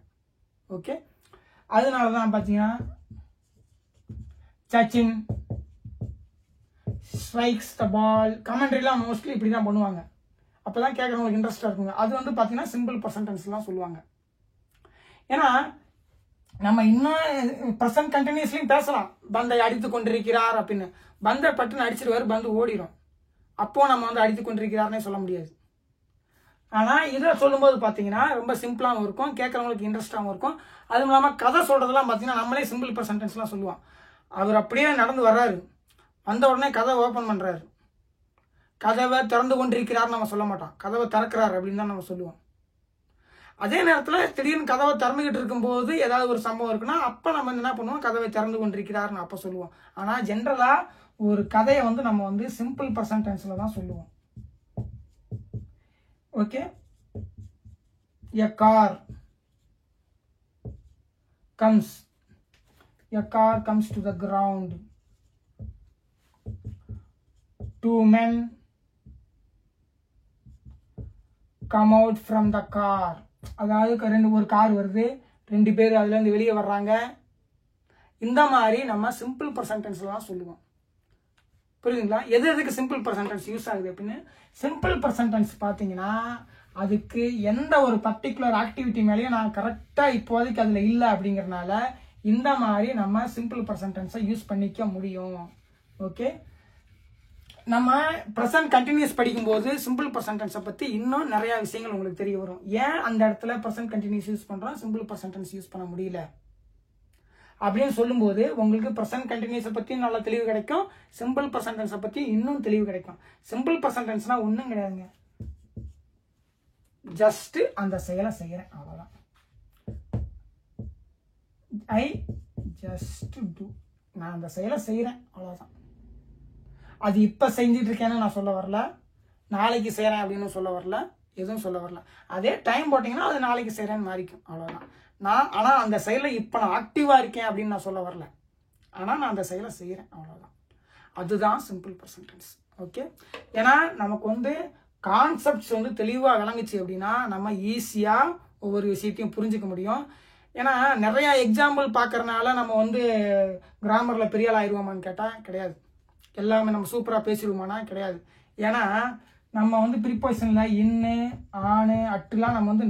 ஓகே, அதனாலதான் பாத்தீங்கன்னா சச்சின் ஸ்ட்ரைக்ஸ் த பால், கமெண்ட்ரிலாம் மோஸ்ட்லி இப்படி தான் பண்ணுவாங்க. அப்பதான் கேட்கறவங்களுக்கு இன்ட்ரெஸ்டா இருக்குங்க. அது வந்து பாத்தீங்கன்னா சிம்பிள் ப்ரெசன்ட் டென்ஸ்லாம் சொல்லுவாங்க. ஏன்னா நம்ம இன்னும் ப்ரெசன்ட் கண்டினியூஸ்லயும் பேசலாம், பந்தை அடித்து கொண்டிருக்கிறார் அப்படின்னு. பந்தை பட்டுன்னு அடிச்சிருவாரு, பந்து ஓடிடும். அப்போ நம்ம வந்து அடித்து கொண்டிருக்கிறாருன்னே சொல்ல முடியாது. ஆனால் இதை சொல்லும்போது பார்த்தீங்கன்னா ரொம்ப சிம்பிளாகவும் இருக்கும், கேட்குறவங்களுக்கு இன்ட்ரெஸ்டாகவும் இருக்கும். அதுவும் இல்லாமல் கதை சொல்கிறதெல்லாம் பார்த்தீங்கன்னா நம்மளே சிம்பிள் ப்ரெசன்ட் டென்ஸ்லாம் சொல்லுவோம். அவர் அப்படியே நடந்து வர்றாரு, வந்த உடனே கதை ஓப்பன் பண்ணுறாரு, கதவை திறந்து கொண்டிருக்கிறார் நம்ம சொல்ல மாட்டோம், கதவை திறக்கிறார் அப்படின்னு தான் நம்ம சொல்லுவோம். அதே நேரத்தில் திடீர்னு கதவை திறந்துகிட்டு இருக்கும்போது ஏதாவது ஒரு சம்பவம் இருக்குன்னா அப்போ நம்ம என்ன பண்ணுவோம், கதவை திறந்து கொண்டிருக்கிறார்னு அப்போ சொல்லுவோம். ஆனால் ஜென்ரலாக ஒரு கதையை வந்து நம்ம வந்து சிம்பிள் ப்ரெசன்ட் டென்ஸ்ல தான் சொல்லுவோம். Okay, a car comes to the ground, two men come out from the car. அதாவது ஒரு கார் வருது, 2 பேர் அதுல இருந்து வெளியே வர்றாங்க. இந்த மாதிரி நம்ம சிம்பிள் ப்ரெசன்ட் டென்ஸ்ல தான் சொல்லுவோம். புரியுதுங்களா? எதுக்கு சிம்பிள் ப்ரெசன்ட் டென்ஸ் யூஸ் ஆகுது அப்படின்னு? சிம்பிள் ப்ரெசன்ட் டென்ஸ் பார்த்தீங்கன்னா அதுக்கு எந்த ஒரு பர்டிகுலர் ஆக்டிவிட்டி மேலேயும் நான் கரெக்டாக இப்போதைக்கு அதில் இல்லை அப்படிங்கிறனால இந்த மாதிரி நம்ம சிம்பிள் ப்ரெசன்ட் டென்ஸை யூஸ் பண்ணிக்க முடியும். ஓகே, நம்ம ப்ரெசன்ட் கண்டினியூஸ் படிக்கும்போது சிம்பிள் ப்ரெசன்ட் டென்ஸை பற்றி இன்னும் நிறையா விஷயங்கள் உங்களுக்கு தெரிய வரும். ஏன் அந்த இடத்துல ப்ரெசன்ட் கண்டினியூஸ் யூஸ் பண்ணுறோம், சிம்பிள் ப்ரெசன்ட் டென்ஸ் யூஸ் பண்ண முடியல அப்படின்னு சொல்லும்போது உங்களுக்கு ப்ரெசன்ட் கண்டினியூஸை பற்றி நல்ல தெளிவு கிடைக்கும், சிம்பிள் ப்ரெசன்ட் டென்ஸை பற்றி இன்னும் தெளிவு கிடைக்கும். சிம்பிள் ப்ரெசன்ட் டென்ஸ்னா ஒன்றும் கிடையாதுங்க, ஜஸ்ட் அந்த செயலை செய்கிறேன் அவ்வளோதான். ஐ ஜஸ்ட் டூ, நான் அந்த செயலை செய்கிறேன் அவ்வளோதான். அது இப்போ செஞ்சுட்டு இருக்கேன்னு நான் சொல்ல வரல, நாளைக்கு செய்கிறேன் அப்படின்னு சொல்ல வரல, எதுவும் சொல்ல வரல. அதே டைம் போட்டிங்கன்னா அது நாளைக்கு செய்கிறேன்னு மாறிக்கும் அவ்வளோதான். ஆனால் அந்த செயலை இப்போ நான் ஆக்டிவாக இருக்கேன் அப்படின்னு நான் சொல்ல வரல, ஆனால் நான் அந்த செயலை செய்கிறேன் அவ்வளோதான். அதுதான் சிம்பிள் ப்ரெசன்ட் டென்ஸ். ஓகே, ஏன்னா நமக்கு வந்து கான்செப்ட்ஸ் வந்து தெளிவாக விளங்குச்சு அப்படின்னா நம்ம ஈஸியாக ஒவ்வொரு விஷயத்தையும் புரிஞ்சுக்க முடியும். ஏன்னா நிறையா எக்ஸாம்பிள் பார்க்கறனால நம்ம வந்து கிராமரில் பெரிய ஆள் ஆயிடுவோமான்னு கேட்டால் கிடையாது, எல்லாமே நம்ம சூப்பராக பேசிடுவோமானா கிடையாது. ஏன்னா நம்ம வந்து ப்ரிப்போசிஷனில் இன்னு ஆணு அட்டுலாம் நம்ம வந்து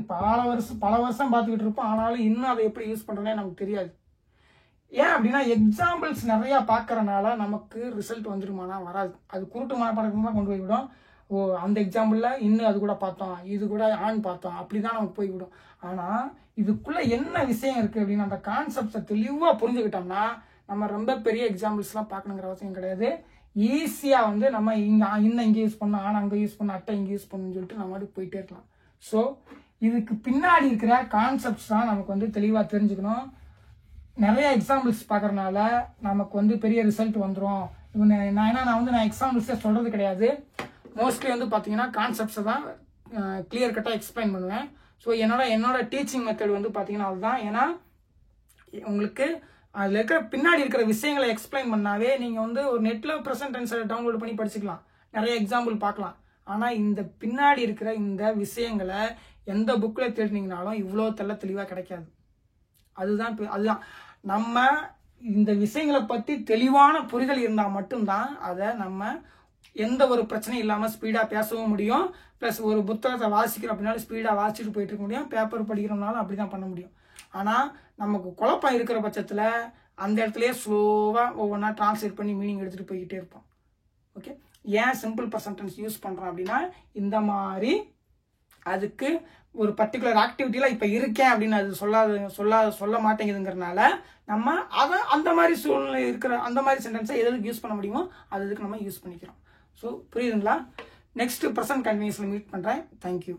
பல வருஷம் பார்த்துக்கிட்டு இருப்போம், ஆனாலும் இன்னும் அதை எப்படி யூஸ் பண்ணுறோன்னே நமக்கு தெரியாது. ஏன் அப்படின்னா எக்ஸாம்பிள்ஸ் நிறையா பார்க்கறனால நமக்கு ரிசல்ட் வந்துடுமானா வராது, அது குருட்டு மனப்பாடத்துக்கு தான் கொண்டு போய்விடும். ஓ அந்த எக்ஸாம்பிளில் இன்னும் அது கூட பார்த்தோம், இது கூட ஆண் பார்த்தோம், அப்படி தான் நமக்கு போய்விடும். ஆனால் இதுக்குள்ளே என்ன விஷயம் இருக்குது அப்படின்னு அந்த கான்செப்டை தெளிவாக புரிஞ்சுக்கிட்டோம்னா நம்ம ரொம்ப பெரிய எக்ஸாம்பிள்ஸ்லாம் பார்க்கணுங்கிற அவசியம் கிடையாது. ஈஸியாக வந்து நம்ம இன்னும் இங்கே யூஸ் பண்ணோம், ஆனால் அங்கே யூஸ் பண்ணோம், அட்டை இங்கே யூஸ் பண்ணணும்னு சொல்லிட்டு நம்ம மட்டும் போயிட்டே இருக்கலாம். ஸோ இதுக்கு பின்னாடி இருக்கிற கான்செப்ட்ஸ் தான் நமக்கு வந்து தெளிவாக தெரிஞ்சுக்கணும். நிறைய எக்ஸாம்பிள்ஸ் பார்க்கறனால நமக்கு வந்து பெரிய ரிசல்ட் வந்துடும். நான் எக்ஸாம்பிள்ஸே சொல்கிறது கிடையாது, மோஸ்ட்லி வந்து பார்த்தீங்கன்னா கான்செப்ட்ஸை தான் கிளியர் கட்டாக எக்ஸ்பிளைன் பண்ணுவேன். ஸோ என்னோட டீச்சிங் மெத்தட் வந்து பார்த்தீங்கன்னா அதுதான். ஏன்னா உங்களுக்கு அதில் இருக்கிற பின்னாடி இருக்கிற விஷயங்களை எக்ஸ்பிளைன் பண்ணாவே நீங்கள் வந்து ஒரு நெட்டில் ப்ரெசன்ட் டென்ஸை டவுன்லோட் பண்ணி படிச்சுக்கலாம், நிறைய எக்ஸாம்பிள் பார்க்கலாம். ஆனால் இந்த பின்னாடி இருக்கிற இந்த விஷயங்களை எந்த புக்கில் தேடினீங்கனாலும் இவ்வளோ தெளிவாக கிடைக்காது. அதுதான் நம்ம இந்த விஷயங்களை பற்றி தெளிவான புரிதல் இருந்தால் மட்டும்தான் அதை நம்ம எந்த ஒரு பிரச்சனையும் இல்லாமல் ஸ்பீடாக பேசவும் முடியும். ப்ளஸ் ஒரு புத்தகத்தை வாசிக்கிறோம் அப்படின்னாலும் ஸ்பீடாக வாசிச்சுட்டு போயிட்டு இருக்க முடியும். பேப்பர் படிக்கிறோம்னாலும் அப்படி தான் பண்ண முடியும். ஆனால் நமக்கு குழப்பம் இருக்கிற பட்சத்தில் அந்த இடத்துலயே ஸ்லோவாக ஒவ்வொன்றா டிரான்ஸ்லேட் பண்ணி மீனிங் எடுத்துகிட்டு போய்கிட்டே இருப்போம். ஓகே, ஏன் சிம்பிள் ப்ரெசன்ட் டென்ஸ் யூஸ் பண்ணுறோம் அப்படின்னா இந்த மாதிரி அதுக்கு ஒரு பர்டிகுலர் ஆக்டிவிட்டியில் இப்போ இருக்கேன் அப்படின்னு அது சொல்ல மாட்டேங்குதுங்கிறனால நம்ம அதை அந்த மாதிரி சூழ்நிலை இருக்கிற அந்த மாதிரி சென்டென்ஸை எதுக்கு யூஸ் பண்ண முடியுமோ அதுக்கு நம்ம யூஸ் பண்ணிக்கிறோம். ஸோ புரியுதுங்களா? நெக்ஸ்ட் ப்ரெசன்ட் கண்டினியூஸில் மீட் பண்ணுறேன். தேங்க்யூ.